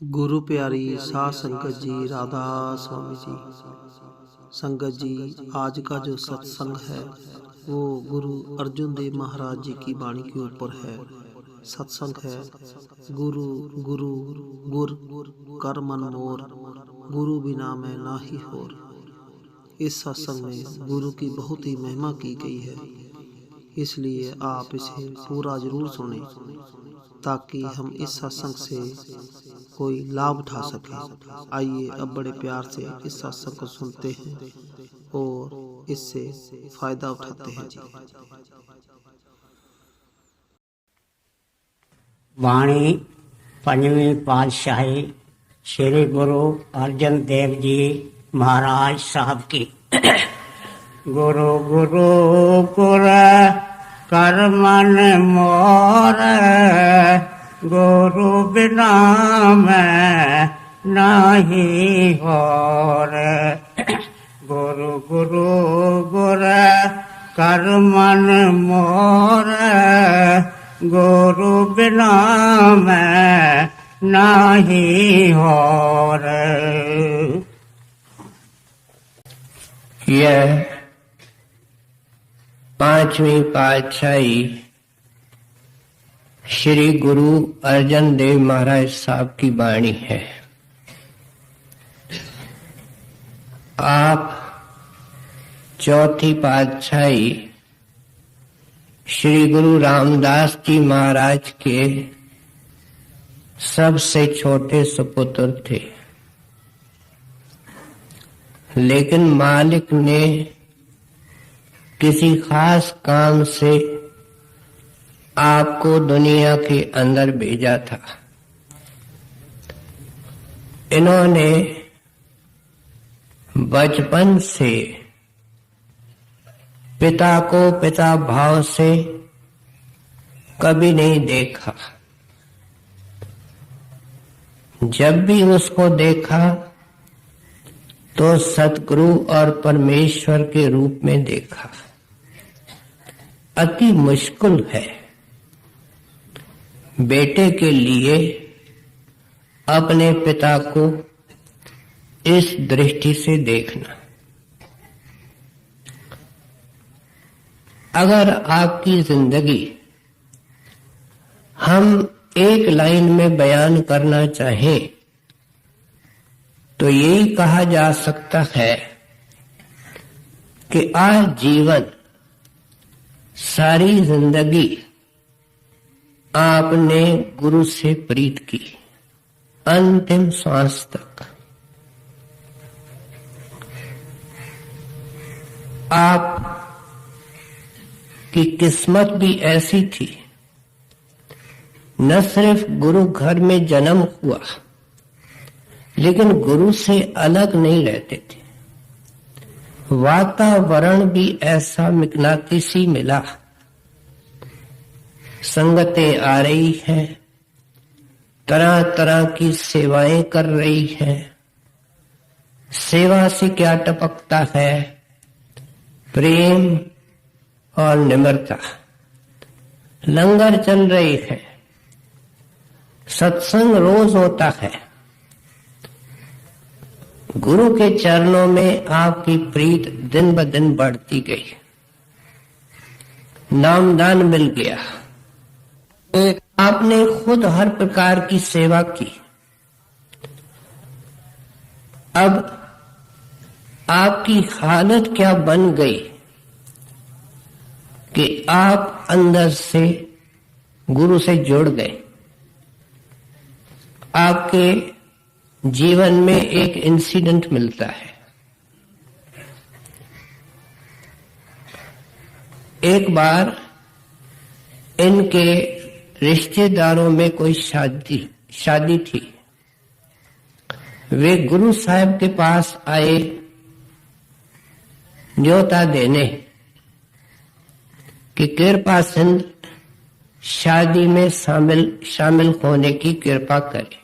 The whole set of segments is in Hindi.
गुरु प्यारी साध संगत जी, राधा स्वामी जी। संगत जी, आज का जो सत्संग है वो गुरु अर्जुन देव महाराज जी की वाणी के ऊपर है। सत्संग है गुरु गुरु गुर कर मन मोर, गुरु बिना मैं नाहि होर। इस सत्संग में गुरु की बहुत ही महिमा की गई है, इसलिए आप इसे पूरा जरूर सुने ताकि हम इस सत्संग से कोई लाभ उठा सकें। आइए अब बड़े प्यार से इस सत्संग को सुनते हैं और इससे फायदा उठाते हैं जी। वाणी पंजवीं पातशाही श्री गुरु अर्जन देव जी महाराज साहब की। गुरु गुरु गुर कर मन मोर, गुरु बिना मैं नाही होर। गुरु गुरु गुर कर मन मोर, गुरु बिना मैं नाही होर। यह पांचवी पातशाही श्री गुरु अर्जन देव महाराज साहब की वाणी है। आप चौथी पातशाही श्री गुरु रामदास जी महाराज के सबसे छोटे सुपुत्र थे, लेकिन मालिक ने किसी खास काम से आपको दुनिया के अंदर भेजा था। इन्होंने बचपन से पिता को पिता भाव से कभी नहीं देखा। जब भी उसको देखा तो सतगुरु और परमेश्वर के रूप में देखा। अति मुश्किल है बेटे के लिए अपने पिता को इस दृष्टि से देखना। अगर आपकी जिंदगी हम एक लाइन में बयान करना चाहें तो यही कहा जा सकता है कि आज जीवन सारी जिंदगी आपने गुरु से प्रीत की, अंतिम श्वास तक। आप की किस्मत भी ऐसी थी, न सिर्फ गुरु घर में जन्म हुआ लेकिन गुरु से अलग नहीं रहते थे। वातावरण भी ऐसा मिकनातीसी मिला। संगतें आ रही हैं, तरह तरह की सेवाएं कर रही हैं। सेवा से क्या टपकता है? प्रेम और निम्रता। लंगर चल रही है, सत्संग रोज होता है। गुरु के चरणों में आपकी प्रीत दिन ब दिन बढ़ती गई। नामदान मिल गया। आपने खुद हर प्रकार की सेवा की। अब आपकी हालत क्या बन गई कि आप अंदर से गुरु से जुड़ गए। आपके जीवन में एक इंसिडेंट मिलता है। एक बार इनके रिश्तेदारों में कोई शादी थी। वे गुरु साहब के पास आए न्योता देने कि कृपा सिंध शादी में शामिल होने की कृपा करें।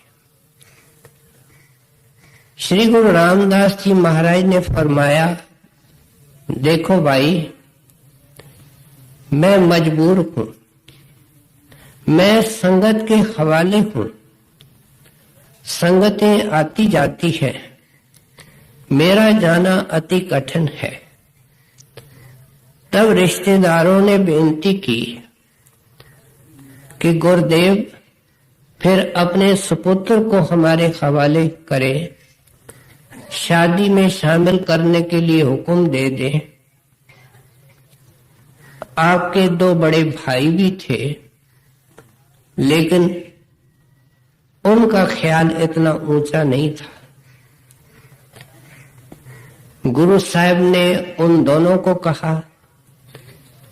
श्री गुरु रामदास जी महाराज ने फरमाया, देखो भाई, मैं मजबूर हूं, मैं संगत के हवाले हूं। संगतें आती जाती है, मेरा जाना अति कठिन है। तब रिश्तेदारों ने बेनती की कि गुरुदेव फिर अपने सुपुत्र को हमारे हवाले करें, शादी में शामिल करने के लिए हुक्म दे दें। आपके 2 बड़े भाई भी थे, लेकिन उनका ख्याल इतना ऊंचा नहीं था। गुरु साहब ने उन दोनों को कहा,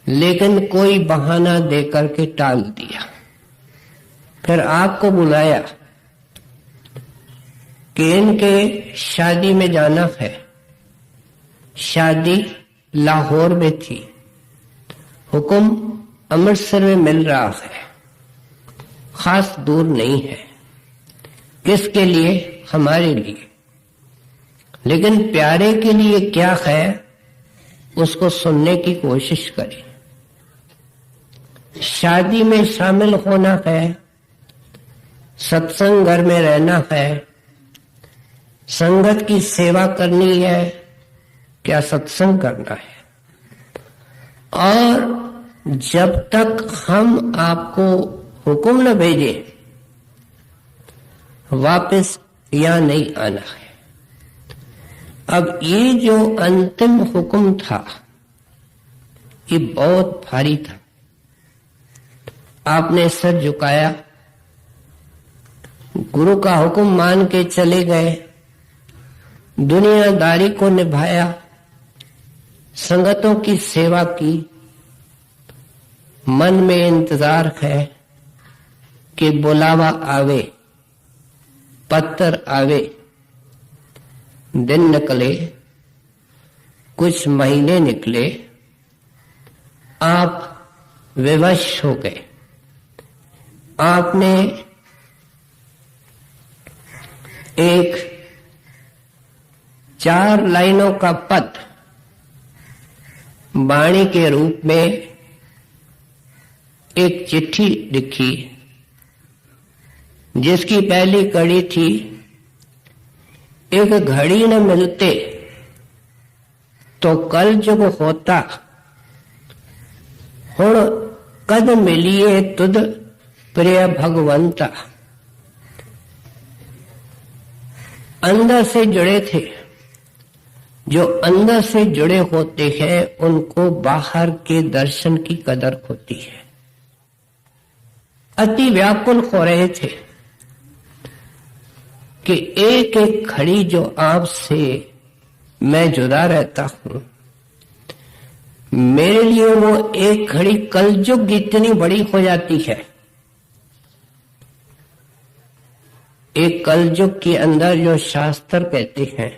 लेकिन कोई बहाना देकर के टाल दिया। फिर आपको बुलाया कि इनके शादी में जाना है। शादी लाहौर में थी, हुक्म अमृतसर में मिल रहा है, खास दूर नहीं है। किसके लिए? हमारे लिए। लेकिन प्यारे के लिए क्या है, उसको सुनने की कोशिश करें। शादी में शामिल होना है, सत्संग घर में रहना है, संगत की सेवा करनी है, क्या सत्संग करना है। और जब तक हम आपको हुक्म न भेजे, वापस यहां नहीं आना है। अब ये जो अंतिम हुक्म था, ये बहुत भारी था। आपने सर झुकाया, गुरु का हुक्म मान के चले गए, दुनियादारी को निभाया, संगतों की सेवा की। मन में इंतजार है कि बुलावा आवे, पत्थर आवे। दिन निकले, कुछ महीने निकले, आप विवश हो गए। आपने एक 4 लाइनों का पद वाणी के रूप में एक चिट्ठी लिखी, जिसकी पहली कड़ी थी, एक घड़ी न मिलते तो कल जुग होता, हुण कद मिलिए तुद प्रिय भगवंता। अंदर से जुड़े थे। जो अंदर से जुड़े होते हैं, उनको बाहर के दर्शन की कदर होती है। अति व्याकुल हो रहे थे कि एक एक घड़ी जो आपसे मैं जुदा रहता हूं, मेरे लिए वो एक घड़ी कलयुग इतनी बड़ी हो जाती है। एक कलयुग के अंदर जो शास्त्र कहते हैं,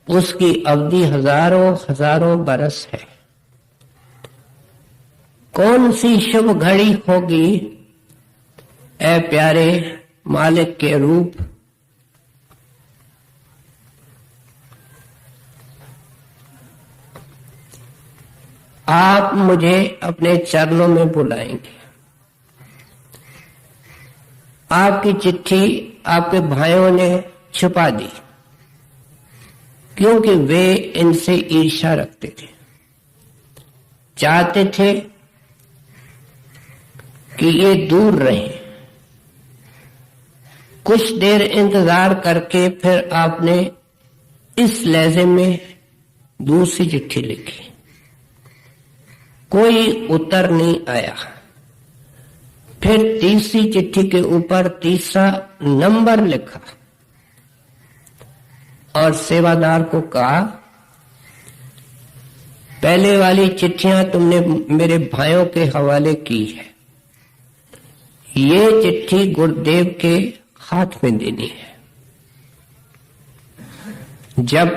उसकी अवधि हजारों हजारों बरस है। कौन सी शुभ घड़ी होगी, ऐ प्यारे मालिक के रूप। आप मुझे अपने चरणों में बुलाएंगे। आपकी चिट्ठी आपके भाइयों ने छुपा दी, क्योंकि वे इनसे ईर्ष्या रखते थे। चाहते थे कि ये दूर रहे। कुछ देर इंतजार करके फिर आपने इस लहजे में दूसरी चिट्ठी लिखी। कोई उत्तर नहीं आया। फिर तीसरी चिट्ठी के ऊपर तीसरा नंबर लिखा और सेवादार को कहा, पहले वाली चिट्ठियां तुमने मेरे भाइयों के हवाले की है, ये चिट्ठी गुरुदेव के हाथ में देनी है। जब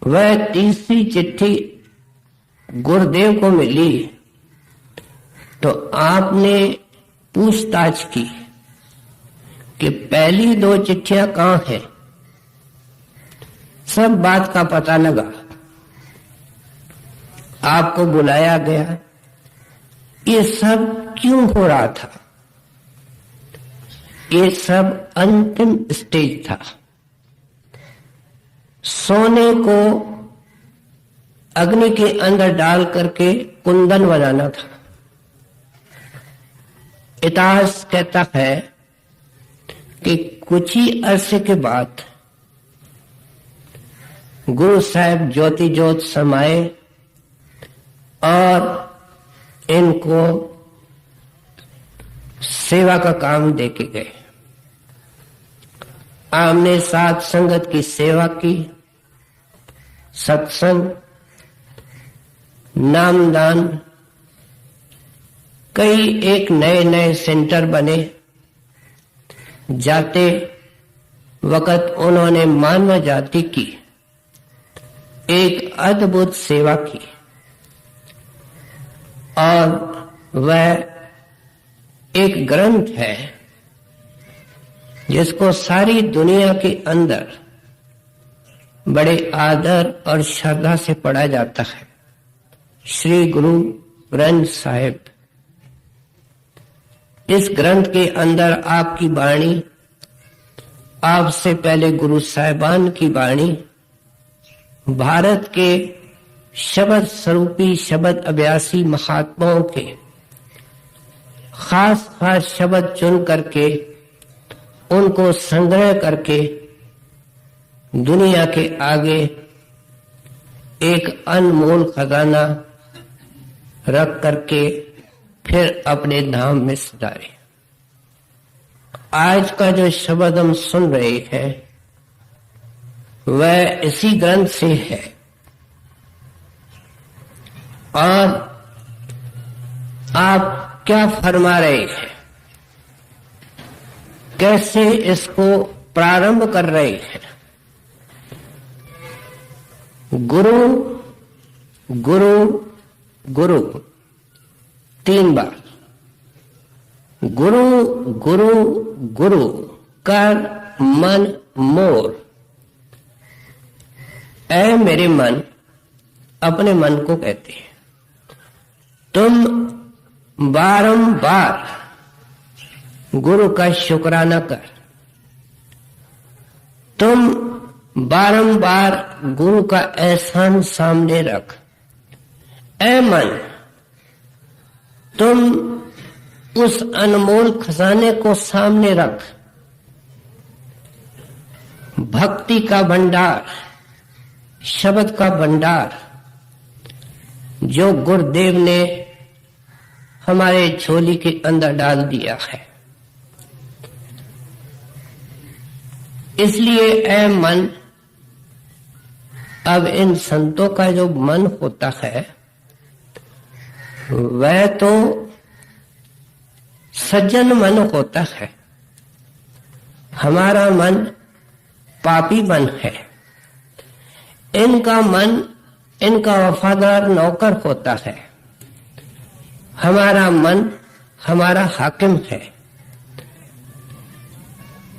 वह तीसरी चिट्ठी गुरुदेव को मिली तो आपने पूछताछ की कि पहली 2 चिट्ठियां कहां हैं। सब बात का पता लगा। आपको बुलाया गया। ये सब क्यों हो रहा था? ये सब अंतिम स्टेज था। सोने को अग्नि के अंदर डाल करके कुंदन बनाना था। इतिहास कहता है कि कुछ ही अरसे के बाद गुरु साहब ज्योति ज्योत समाए और इनको सेवा का काम देके गए। आपने साथ संगत की सेवा की, सत्संग, नामदान, कई एक नए नए सेंटर बने। जाते वक्त उन्होंने मानव जाति की एक अद्भुत सेवा की और वह एक ग्रंथ है जिसको सारी दुनिया के अंदर बड़े आदर और श्रद्धा से पढ़ा जाता है, श्री गुरु ग्रंथ साहिब। इस ग्रंथ के अंदर आपकी वाणी, आपसे पहले गुरु साहिबान की वाणी, भारत के शब्द स्वरूपी शब्द अभ्यासी महात्माओं के खास खास शब्द चुन करके उनको संग्रह करके दुनिया के आगे एक अनमोल खजाना रख करके फिर अपने धाम में सजाए। आज का जो शब्द हम सुन रहे हैं वह इसी ग्रंथ से है और आप क्या फरमा रहे हैं, कैसे इसको प्रारंभ कर रहे हैं। गुरु गुरु गुरु 3 बार, गुरु गुरु गुरु कर मन मोर। ऐ मेरे मन, अपने मन को कहते हैं, तुम बारंबार गुरु का शुक्राना कर, तुम बारंबार गुरु का एहसान सामने रख। ऐ मन, तुम उस अनमोल खजाने को सामने रख, भक्ति का भंडार, शब्द का भंडार जो गुरुदेव ने हमारे झोली के अंदर डाल दिया है। इसलिए ऐ मन, अब इन संतों का जो मन होता है वह तो सज्जन मन होता है, हमारा मन पापी मन है। इनका मन इनका वफादार नौकर होता है, हमारा मन हमारा हाकिम है।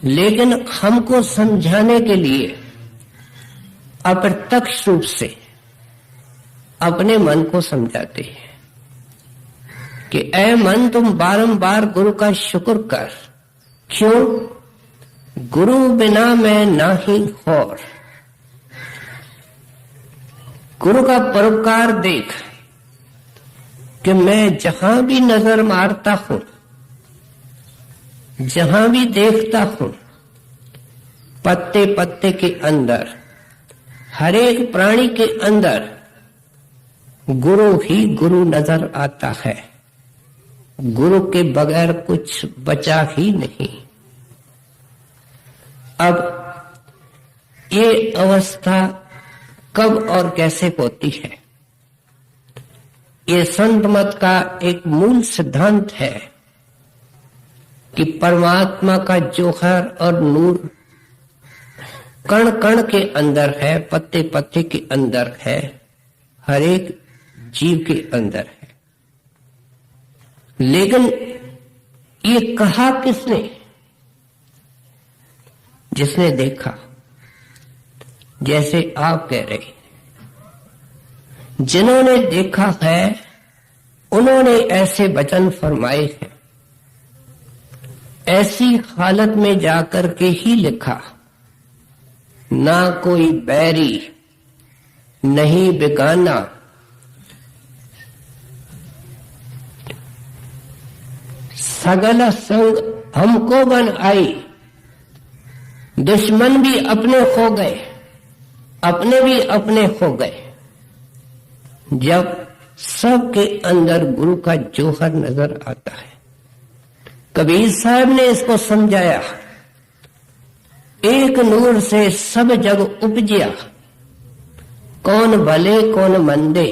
लेकिन हमको समझाने के लिए अप्रत्यक्ष रूप से अपने मन को समझाते हैं कि ऐ मन, तुम बारंबार गुरु का शुक्र कर। क्यों? गुरु बिना मैं नाही और। गुरु का परोपकार देख कि मैं जहां भी नजर मारता हूं, जहां भी देखता हूं, पत्ते पत्ते के अंदर, हर एक प्राणी के अंदर गुरु ही गुरु नजर आता है। गुरु के बगैर कुछ बचा ही नहीं। अब ये अवस्था कब और कैसे होती है, ये संत मत का एक मूल सिद्धांत है कि परमात्मा का जोहर और नूर कण कण के अंदर है, पत्ते पत्ते के अंदर है, हर एक जीव के अंदर है। लेकिन ये कहा किसने? जिसने देखा, जैसे आप कह रहे, जिन्होंने देखा है उन्होंने ऐसे वचन फरमाए हैं। ऐसी हालत में जाकर के ही लिखा, ना कोई बैरी नहीं बेगाना, सगल संग हमको बन आई, दुश्मन भी अपने हो गए, अपने भी अपने हो गए। जब सबके अंदर गुरु का जौहर नजर आता है। कबीर साहब ने इसको समझाया, एक नूर से सब जग उपजिया, कौन भले कौन मंदे।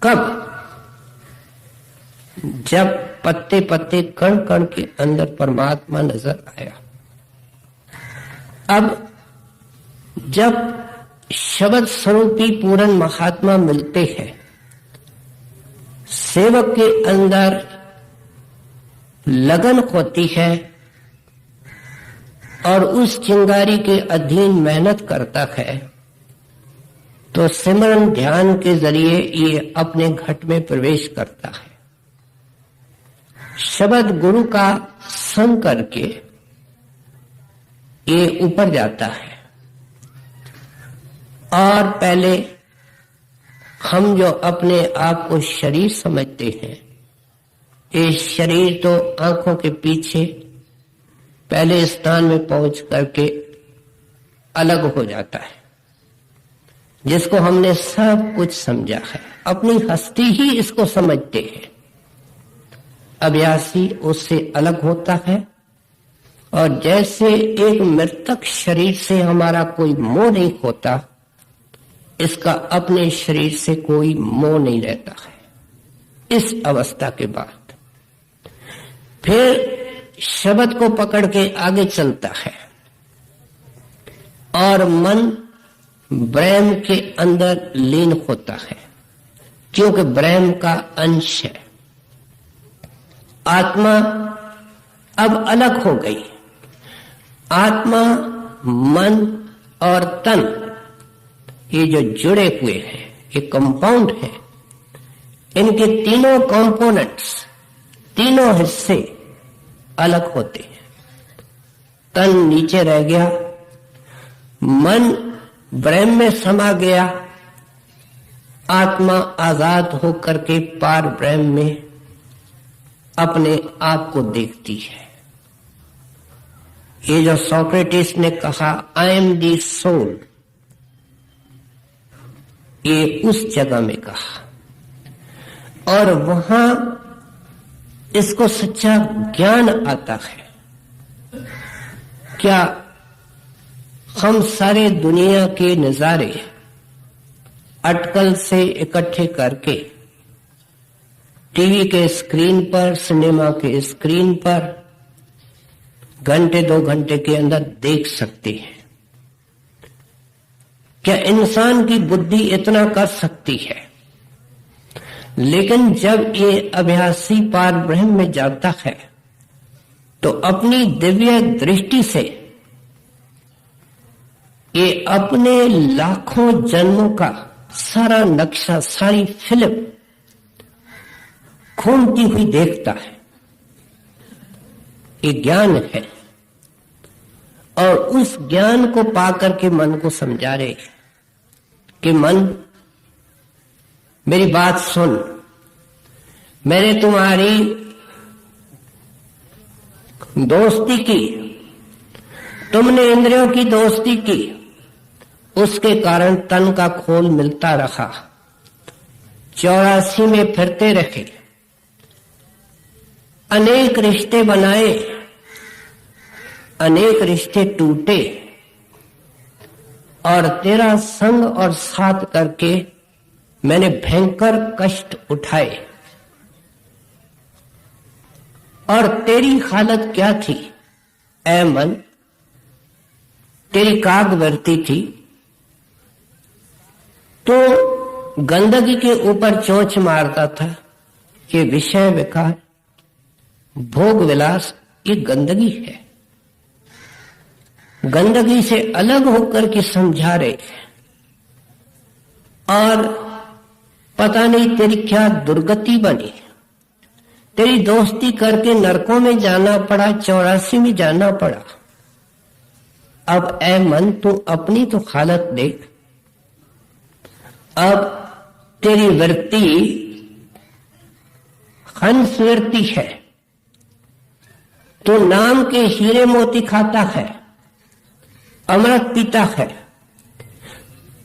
कब? जब पत्ते पत्ते कण कण के अंदर परमात्मा नजर आया। अब जब शब्द स्वरूपी पूर्ण महात्मा मिलते हैं, सेवक के अंदर लगन होती है और उस चिंगारी के अधीन मेहनत करता है, तो सिमरन ध्यान के जरिए ये अपने घट में प्रवेश करता है। शब्द गुरु का संग करके ये ऊपर जाता है। और पहले हम जो अपने आप को शरीर समझते हैं, ये शरीर तो आंखों के पीछे पहले स्थान में पहुंच करके अलग हो जाता है, जिसको हमने सब कुछ समझा है, अपनी हस्ती ही इसको समझते हैं। अभ्यासी उससे अलग होता है, और जैसे एक मृतक शरीर से हमारा कोई मोह नहीं होता, इसका अपने शरीर से कोई मोह नहीं रहता है। इस अवस्था के बाद फिर शब्द को पकड़ के आगे चलता है और मन ब्रह्म के अंदर लीन होता है, क्योंकि ब्रह्म का अंश है। आत्मा अब अलग हो गई। आत्मा, मन और तन, ये जो जुड़े हुए हैं, ये कंपाउंड है। इनके तीनों कंपोनेंट्स, तीनों हिस्से अलग होते हैं। तन नीचे रह गया, मन ब्रह्म में समा गया, आत्मा आजाद होकर के पार ब्रह्म में अपने आप को देखती है। ये जो सोक्रेटिस ने कहा, आई एम दी सोल, ये उस जगह में कहा, और वहां इसको सच्चा ज्ञान आता है। क्या हम सारे दुनिया के नजारे अटकल से इकट्ठे करके टीवी के स्क्रीन पर, सिनेमा के स्क्रीन पर घंटे 2 घंटे के अंदर देख सकते हैं? क्या इंसान की बुद्धि इतना कर सकती है? लेकिन जब ये अभ्यासी पार ब्रह्म में जाता है, तो अपनी दिव्य दृष्टि से ये अपने लाखों जन्मों का सारा नक्शा, सारी फिल्म घूमती हुई देखता है। ये ज्ञान है, और उस ज्ञान को पाकर के मन को समझा रहे कि मन, मेरी बात सुन, मैंने तुम्हारी दोस्ती की, तुमने इंद्रियों की दोस्ती की, उसके कारण तन का खोल मिलता रहा, 84 में फिरते रहे, अनेक रिश्ते बनाए, अनेक रिश्ते टूटे, और तेरा संग और साथ करके मैंने भयंकर कष्ट उठाए। और तेरी हालत क्या थी ऐ मन? तेरी कागवर्ती थी। तो गंदगी के ऊपर चोंच मारता था कि विषय विकार, भोग विलास, ये गंदगी है। गंदगी से अलग होकर के समझा रहे, और पता नहीं तेरी क्या दुर्गति बनी, तेरी दोस्ती करके नरकों में जाना पड़ा, 84 में जाना पड़ा। अब ऐ मन तू अपनी तो हालत देख। अब तेरी वृत्ति हंस वृत्ति है, तो नाम के हीरे मोती खाता है, अमृत पीता है।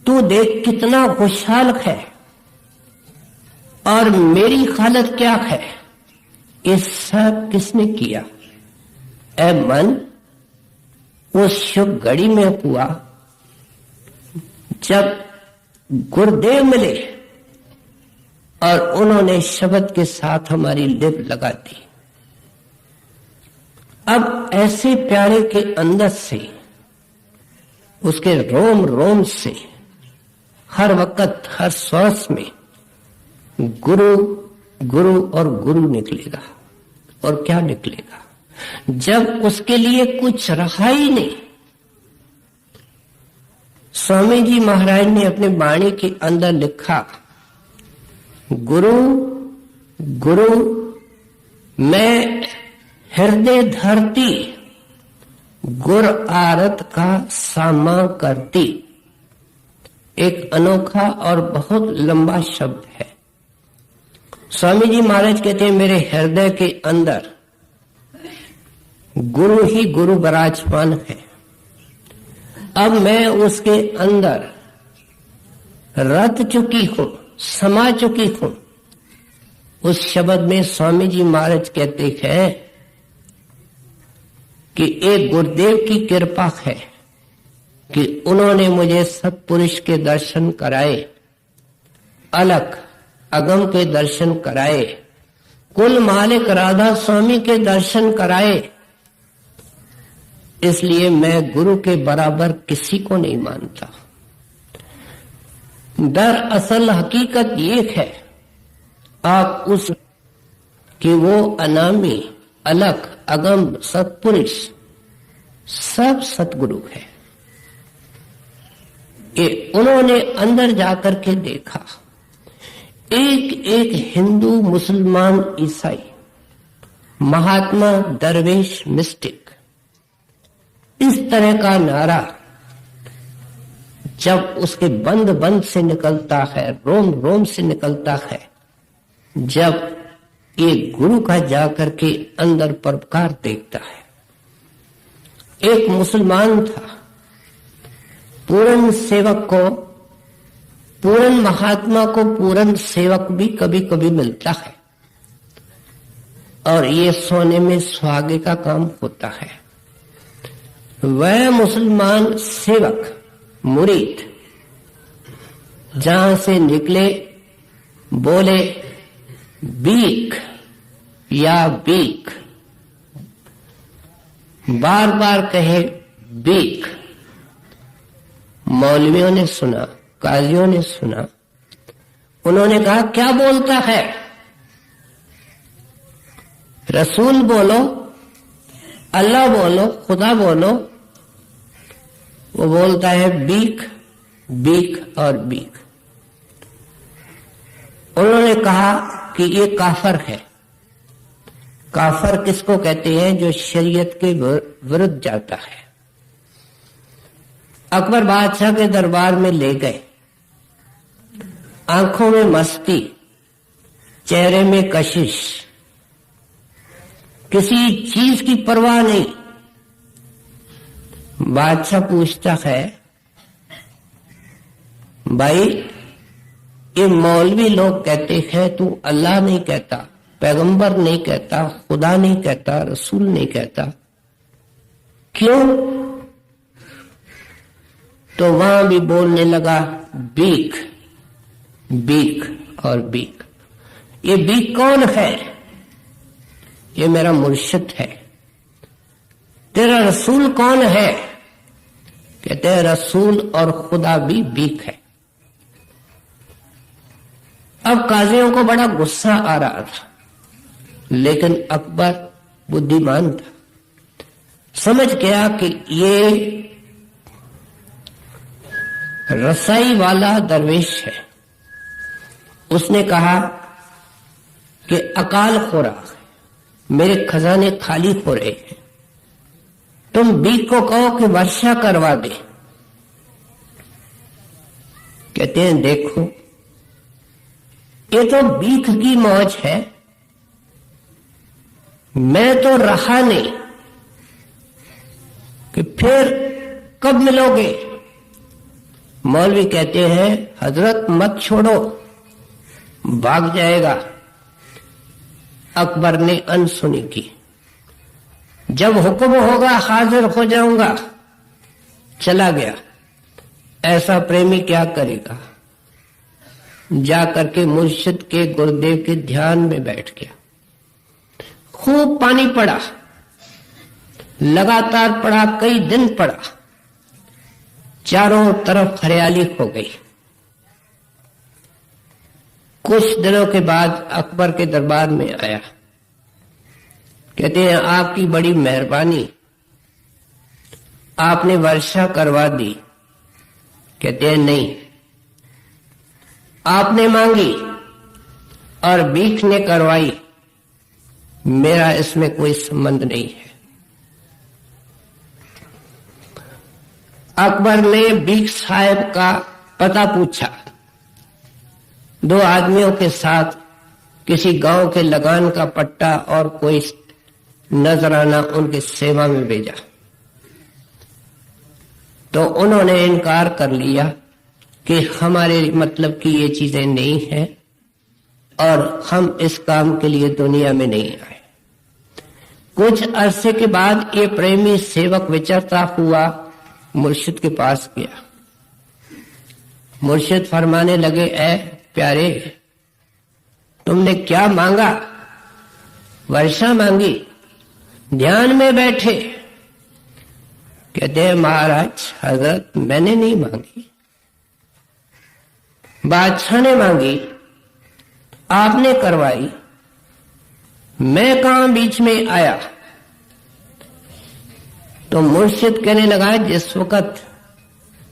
तू देख कितना खुशहाल है, और मेरी हालत क्या है। ये सब किसने किया। ऐ मन, उस शुभ घड़ी में हुआ जब गुरुदेव मिले और उन्होंने शब्द के साथ हमारी लिप लगा दी। अब ऐसे प्यारे के अंदर से, उसके रोम रोम से, हर वक्त हर श्वास में गुरु गुरु और गुरु निकलेगा। और क्या निकलेगा जब उसके लिए कुछ रहा ही नहीं। स्वामी जी महाराज ने अपने वाणी के अंदर लिखा, गुरु गुरु मैं हृदय धरती, गुर आरत का सामा करती। एक अनोखा और बहुत लंबा शब्द है। स्वामी जी महाराज कहते हैं, मेरे हृदय के अंदर गुरु ही गुरु विराजमान है। अब मैं उसके अंदर रत चुकी हूं, समा चुकी हूं। उस शब्द में स्वामी जी महाराज कहते हैं कि एक गुरुदेव की कृपा है कि उन्होंने मुझे सत्पुरुष के दर्शन कराए, अलग अगम के दर्शन कराए, कुल मालिक राधा स्वामी के दर्शन कराए। इसलिए मैं गुरु के बराबर किसी को नहीं मानता। दरअसल हकीकत ये है, आप उस कि वो अनामी, अलग, अगम, सत्पुरुष सब सतगुरु है। ये उन्होंने अंदर जाकर के देखा। एक एक हिंदू, मुसलमान, ईसाई, महात्मा, दरवेश, मिस्टिक, इस तरह का नारा जब उसके बंद बंद से निकलता है, रोम रोम से निकलता है, जब ये गुरु का जाकर के अंदर परोपकार देखता है। एक मुसलमान था, पूर्ण सेवक को, पूर्ण महात्मा को पूर्ण सेवक भी कभी कभी मिलता है, और ये सोने में सुहागे का काम होता है। वह मुसलमान सेवक, मुरीद, जहां से निकले, बोले बीक या बीक, बार बार कहे बीक। मौलवियों ने सुना, काजियों ने सुना, उन्होंने कहा क्या बोलता है। रसूल बोलो, अल्लाह बोलो, खुदा बोलो। वो बोलता है बीक, बीक और बीक। उन्होंने कहा कि ये काफर है। काफर किसको कहते हैं? जो शरीयत के विरुद्ध जाता है। अकबर बादशाह के दरबार में ले गए। आंखों में मस्ती, चेहरे में कशिश, किसी चीज की परवाह नहीं। बादशाह पूछता है, भाई ये मौलवी लोग कहते हैं तू अल्लाह नहीं कहता, पैगंबर नहीं कहता, खुदा नहीं कहता, रसूल नहीं कहता, क्यों? तो वहां भी बोलने लगा बीक, बीक और बीक। ये बीक कौन है? ये मेरा मुर्शिद है। तेरा रसूल कौन है? कहते हैं रसूल और खुदा भी बीक है। अब काजियों को बड़ा गुस्सा आ रहा था, लेकिन अकबर बुद्धिमान था, समझ गया कि ये रसाई वाला दरवेश है। उसने कहा कि अकाल खुराक, मेरे खजाने खाली हो रहे हैं, तुम बीक को कहो कि वर्षा करवा दे। कहते हैं देखो, ये तो बीक की मौज है, मैं तो रहा नहीं कि फिर कब मिलोगे। मौलवी कहते हैं हजरत मत छोड़ो, भाग जाएगा। अकबर ने अनसुनी की, जब हुक्म होगा हाजिर हो जाऊंगा। चला गया। ऐसा प्रेमी क्या करेगा, जाकर के मुर्शिद के गुरुदेव के ध्यान में बैठ गया। खूब पानी पड़ा, लगातार पड़ा, कई दिन पड़ा, चारों तरफ हरियाली हो गई। कुछ दिनों के बाद अकबर के दरबार में आया। कहते हैं आपकी बड़ी मेहरबानी, आपने वर्षा करवा दी। कहते हैं नहीं, आपने मांगी और बीख ने करवाई, मेरा इसमें कोई संबंध नहीं है। अकबर ने बीख साहब का पता पूछा, दो आदमियों के साथ किसी गांव के लगान का पट्टा और कोई नजराना उनकी सेवा में भेजा, तो उन्होंने इनकार कर लिया कि हमारे मतलब की ये चीजें नहीं हैं और हम इस काम के लिए दुनिया में नहीं आए। कुछ अरसे के बाद ये प्रेमी सेवक विचरता हुआ मुर्शिद के पास गया। मुर्शिद फरमाने लगे, ऐ प्यारे, तुमने क्या मांगा? वर्षा मांगी, ध्यान में बैठे। कहते हैं महाराज हजरत मैंने नहीं मांगी, बादशाह ने मांगी, आपने करवाई, मैं कहां बीच में आया। तो मुर्शिद कहने लगा, जिस वक्त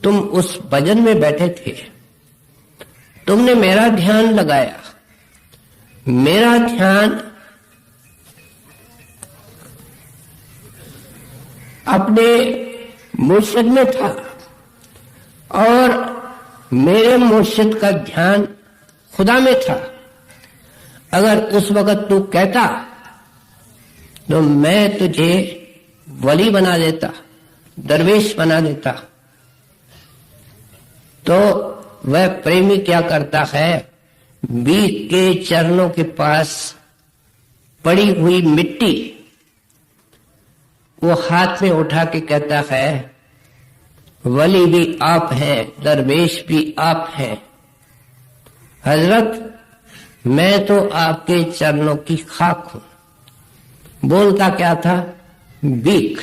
तुम उस भजन में बैठे थे, तुमने मेरा ध्यान लगाया, मेरा ध्यान अपने मुर्शिद में था और मेरे मुर्शिद का ध्यान खुदा में था। अगर उस वक्त तू कहता तो मैं तुझे वली बना देता, दरवेश बना देता। तो वह प्रेमी क्या करता है, बीक के चरणों के पास पड़ी हुई मिट्टी वो हाथ में उठा के कहता है, वली भी आप हैं, दरवेश भी आप हैं। हजरत मैं तो आपके चरणों की खाक हूं। बोलता क्या था, बीक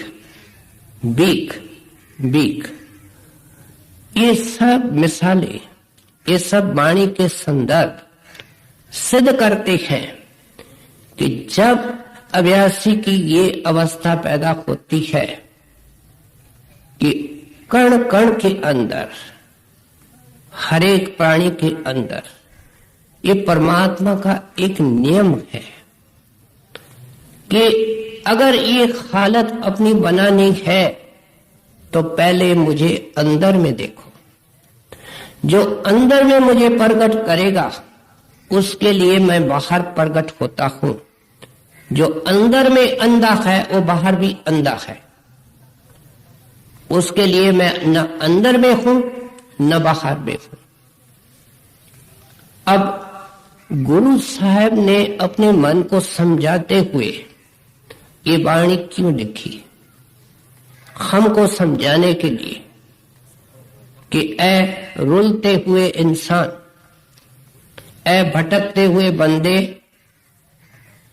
बीक बीक। ये सब मिसालें, ये सब वाणी के संदर्भ सिद्ध करते हैं कि जब अभ्यासी की ये अवस्था पैदा होती है कि कण कण के अंदर, हर एक प्राणी के अंदर ये परमात्मा का एक नियम है कि अगर ये हालत अपनी बनानी है तो पहले मुझे अंदर में देखो। जो अंदर में मुझे प्रकट करेगा उसके लिए मैं बाहर प्रकट होता हूं। जो अंदर में अंधा है वो बाहर भी अंधा है, उसके लिए मैं न अंदर में हूं न बाहर में हूं। अब गुरु साहब ने अपने मन को समझाते हुए ये वाणी क्यों लिखी? हमको समझाने के लिए कि ऐ रुलते हुए इंसान, ऐ भटकते हुए बंदे,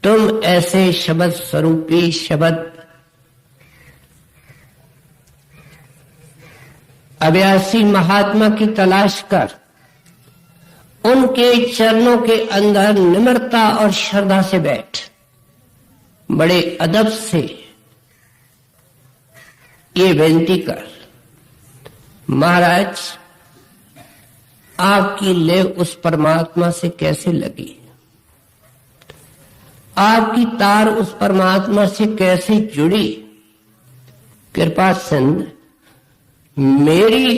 तुम ऐसे शब्द स्वरूपी शब्द अभ्यासी महात्मा की तलाश कर उनके चरणों के अंदर निम्रता और श्रद्धा से बैठ, बड़े अदब से ये विनती कर, महाराज आपकी लेव उस परमात्मा से कैसे लगी? आपकी तार उस परमात्मा से कैसे जुड़ी। कृपा सिंध मेरी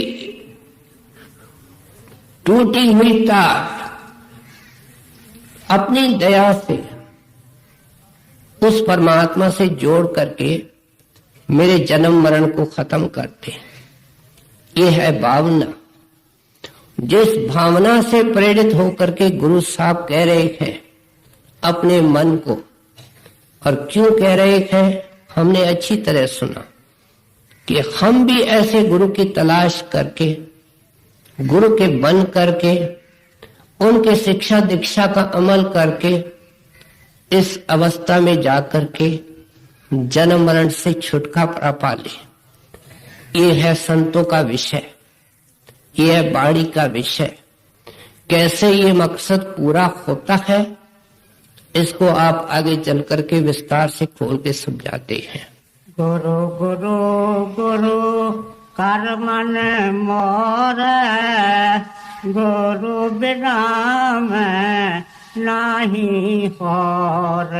टूटी हुई तार अपनी दया से उस परमात्मा से जोड़ करके मेरे जन्म मरण को खत्म करते। ये है भावना। जिस भावना से प्रेरित होकर के गुरु साहब कह रहे हैं अपने मन को, और क्यों कह रहे हैं हमने अच्छी तरह सुना कि हम भी ऐसे गुरु की तलाश करके, गुरु के बन करके, उनके शिक्षा दीक्षा का अमल करके इस अवस्था में जाकर के जन्म मरण से छुटकारा पा ले। ये है संतों का विषय, ये है वाणी का विषय। कैसे ये मकसद पूरा होता है इसको आप आगे चल करके विस्तार से खोल के समझाते हैं। गुरु गुरु गुरु कर मन मोर, गुरु बिना मैं नाही होर।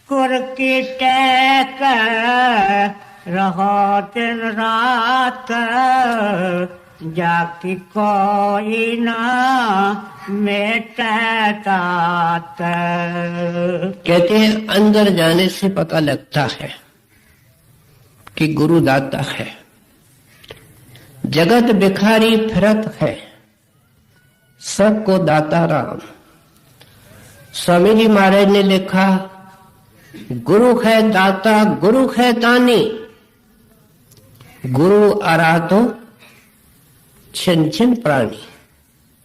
गुर की टेक रहो दिन रात, जाकी कोई ना मेटा। कहते हैं अंदर जाने से पता लगता है कि गुरु दाता है। जगत भिखारी फिरत है, सबको दाता राम। स्वामी जी महाराज ने लिखा, गुरु है दाता गुरु है दानी, गुरु आराधो छिन छिन प्राणी।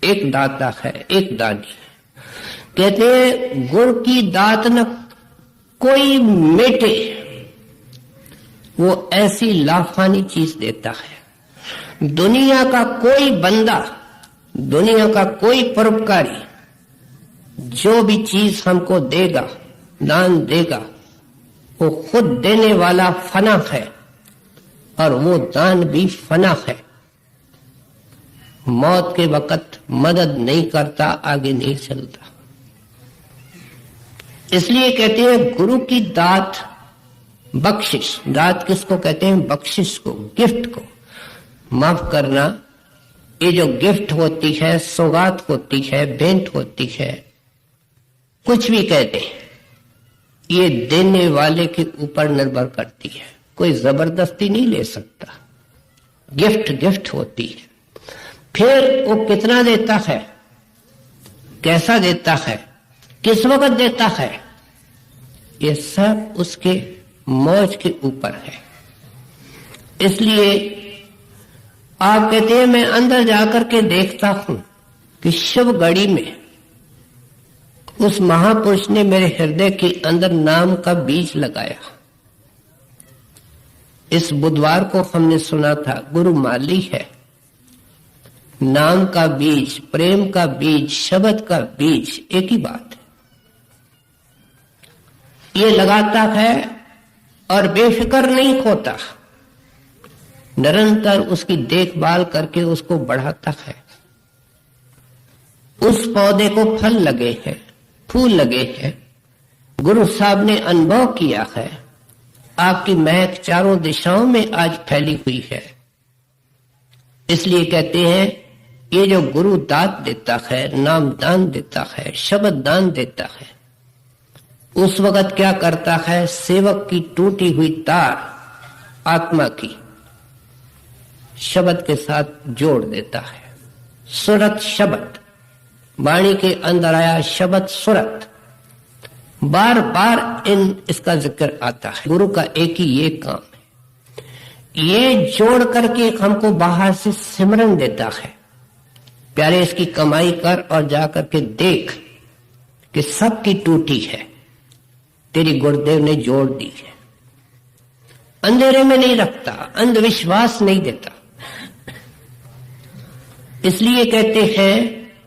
एक दाता है, एक दानी। कहते हैं गुरु की दात न कोई मेटे, वो ऐसी लाफानी चीज देता है। दुनिया का कोई बंदा, दुनिया का कोई परोपकारी जो भी चीज हमको देगा, दान देगा, वो खुद देने वाला फना है और वो दान भी फना है। मौत के वक्त मदद नहीं करता, आगे नहीं चलता। इसलिए कहते हैं गुरु की दात, बख्शिश। दात किसको कहते हैं? बख्शिश को, गिफ्ट को। माफ करना, ये जो गिफ्ट होती है, सौगात होती है, भेंट होती है, कुछ भी कहते हैं, ये देने वाले के ऊपर निर्भर करती है। कोई जबरदस्ती नहीं ले सकता। गिफ्ट गिफ्ट होती है। फिर वो कितना देता है, कैसा देता है, किस वक्त देता है, ये सब उसके मौज के ऊपर है। इसलिए आप कहते हैं मैं अंदर जाकर के देखता हूं कि शुभ घड़ी में उस महापुरुष ने मेरे हृदय के अंदर नाम का बीज लगाया। इस बुधवार को हमने सुना था, गुरु माली है। नाम का बीज, प्रेम का बीज, शब्द का बीज एक ही बात है। ये लगाता है और बेफिक्र नहीं होता, निरंतर उसकी देखभाल करके उसको बढ़ाता है। उस पौधे को फल लगे हैं, फूल लगे हैं। गुरु साहब ने अनुभव किया है, आपकी महक चारों दिशाओं में आज फैली हुई है। इसलिए कहते हैं ये जो गुरु दात देता है, नाम दान देता है, शब्द दान देता है, उस वक्त क्या करता है? सेवक की टूटी हुई तार आत्मा की शब्द के साथ जोड़ देता है। सुरत शब्द, वाणी के अंदर आया शब्द सुरत, बार बार इसका जिक्र आता है। गुरु का एक ही ये काम है, ये जोड़ करके हमको बाहर से सिमरन देता है। प्यारे इसकी कमाई कर और जाकर के देख कि सबकी टूटी है, तेरी गुरुदेव ने जोड़ दी है। अंधेरे में नहीं रखता, अंधविश्वास नहीं देता। इसलिए कहते हैं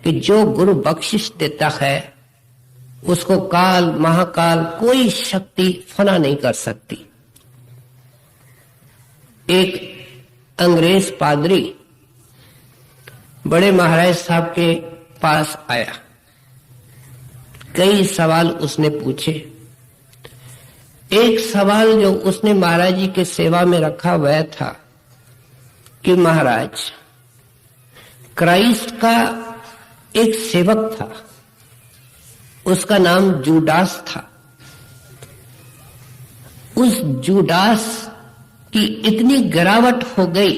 कि जो गुरु बख्शिश देता है उसको काल महाकाल कोई शक्ति फना नहीं कर सकती। एक अंग्रेज पादरी बड़े महाराज साहब के पास आया, कई सवाल उसने पूछे। एक सवाल जो उसने महाराज जी के सेवा में रखा वह था कि महाराज, क्राइस्ट का एक सेवक था, उसका नाम जूडास था। उस जूडास की इतनी गिरावट हो गई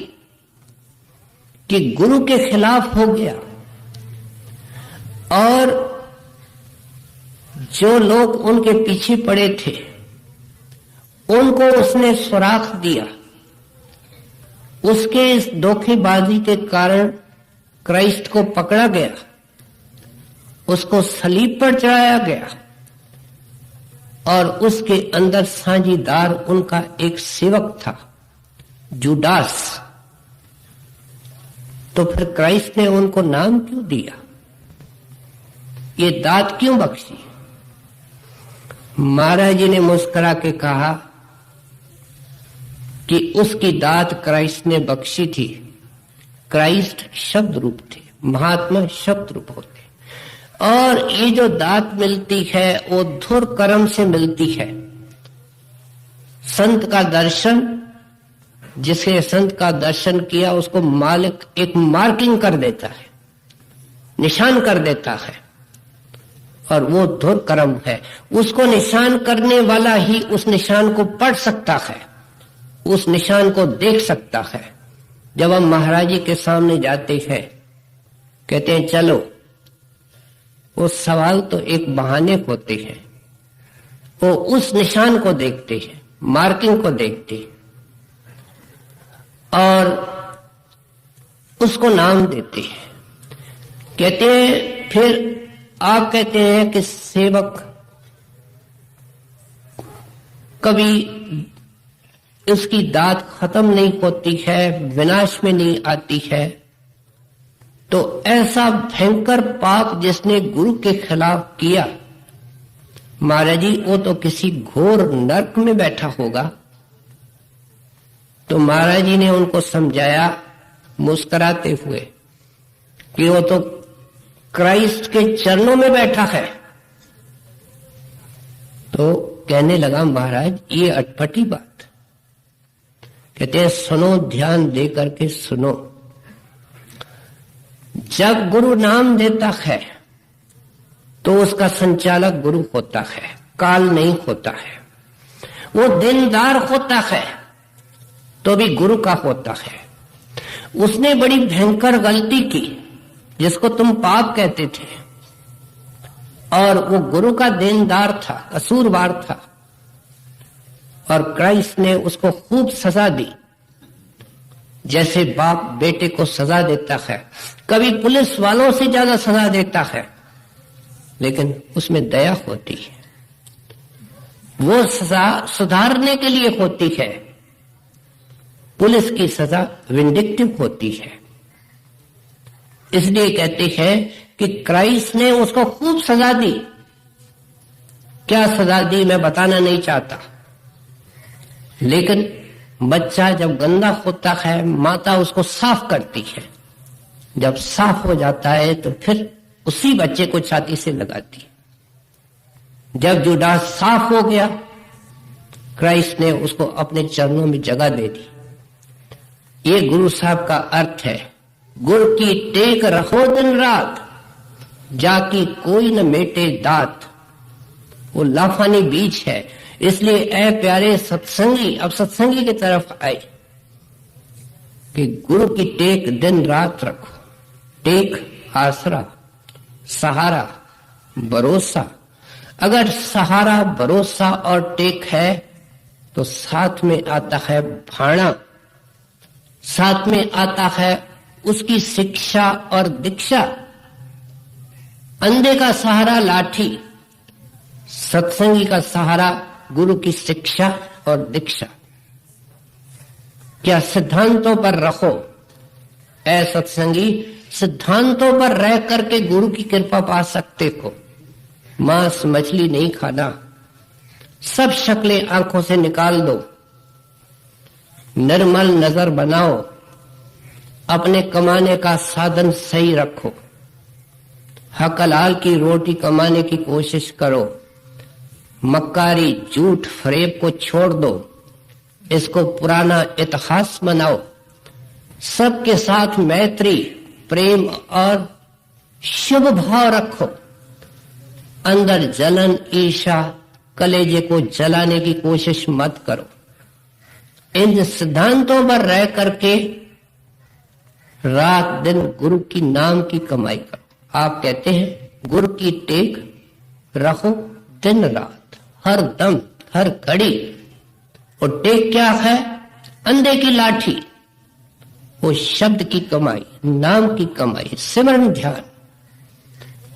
कि गुरु के खिलाफ हो गया, और जो लोग उनके पीछे पड़े थे उनको उसने सुराख दिया। उसके इस धोखेबाजी के कारण क्राइस्ट को पकड़ा गया, उसको सलीब पर चढ़ाया गया, और उसके अंदर साझीदार उनका एक सेवक था, जूडास। तो फिर क्राइस्ट ने उनको नाम क्यों दिया, ये दात क्यों बख्शी? महाराज जी ने मुस्कुरा के कहा कि उसकी दात क्राइस्ट ने बख्शी थी। क्राइस्ट शब्द रूप थे, महात्मा शब्द रूप होते, और ये जो दात मिलती है वो धुर कर्म से मिलती है। संत का दर्शन, जिसे संत का दर्शन किया उसको मालिक एक मार्किंग कर देता है, निशान कर देता है, और वो धुर कर्म है। उसको निशान करने वाला ही उस निशान को पढ़ सकता है, उस निशान को देख सकता है। जब हम महाराज जी के सामने जाते हैं, कहते हैं चलो, वो सवाल तो एक बहाने होते हैं, वो उस निशान को देखते हैं, मार्किंग को देखते हैं, और उसको नाम देते हैं। कहते हैं, फिर आप कहते हैं कि सेवक कभी उसकी दात खत्म नहीं होती है, विनाश में नहीं आती है, तो ऐसा भयंकर पाप जिसने गुरु के खिलाफ किया, महाराज जी वो तो किसी घोर नरक में बैठा होगा। तो महाराज जी ने उनको समझाया मुस्कुराते हुए कि वो तो क्राइस्ट के चरणों में बैठा है। तो कहने लगा, महाराज ये अटपटी बात। कहते हैं, सुनो, ध्यान दे करके सुनो। जब गुरु नाम देता है तो उसका संचालक गुरु होता है, काल नहीं होता है। वो देनदार होता है तो भी गुरु का होता है। उसने बड़ी भयंकर गलती की जिसको तुम पाप कहते थे, और वो गुरु का देनदार था, कसूरवार था, और क्राइस्ट ने उसको खूब सजा दी, जैसे बाप बेटे को सजा देता है। कभी पुलिस वालों से ज्यादा सजा देता है, लेकिन उसमें दया होती है। वो सजा सुधारने के लिए होती है, पुलिस की सजा विंडिक्टिव होती है। इसलिए कहते हैं कि क्राइस्ट ने उसको खूब सजा दी। क्या सजा दी मैं बताना नहीं चाहता, लेकिन बच्चा जब गंदा होता है, माता उसको साफ करती है। जब साफ हो जाता है तो फिर उसी बच्चे को छाती से लगाती है। जब जूडास साफ हो गया, क्राइस्ट ने उसको अपने चरणों में जगह दे दी। ये गुरु साहब का अर्थ है, गुर की टेक रखो दिन रात, जाकी कोई न मेटे दात। वो लाफानी बीज है। इसलिए ऐ प्यारे सत्संगी, अब सत्संगी की तरफ आए कि गुरु की टेक दिन रात रखो। टेक आसरा, सहारा, भरोसा। अगर सहारा, भरोसा और टेक है तो साथ में आता है भाणा, साथ में आता है उसकी शिक्षा और दीक्षा। अंधे का सहारा लाठी, सत्संगी का सहारा गुरु की शिक्षा और दीक्षा। क्या सिद्धांतों पर रखो, ऐ सत्संगी, सिद्धांतों पर रह करके गुरु की कृपा पा सकते हो। मांस मछली नहीं खाना, सब शक्लें आंखों से निकाल दो, निर्मल नजर बनाओ, अपने कमाने का साधन सही रखो। हक हलाल की रोटी कमाने की कोशिश करो, मक्कारी झूठ फरेब को छोड़ दो, इसको पुराना इतिहास बनाओ, सबके साथ मैत्री प्रेम और शुभ भाव रखो, अंदर जलन ईर्ष्या कलेजे को जलाने की कोशिश मत करो। इन सिद्धांतों पर रह करके रात दिन गुरु की नाम की कमाई करो। आप कहते हैं गुरु की टेक रहो दिन रात, हर दम हर घड़ी। और टेक क्या है? अंधे की लाठी, वो शब्द की कमाई, नाम की कमाई, सिमरन ध्यान।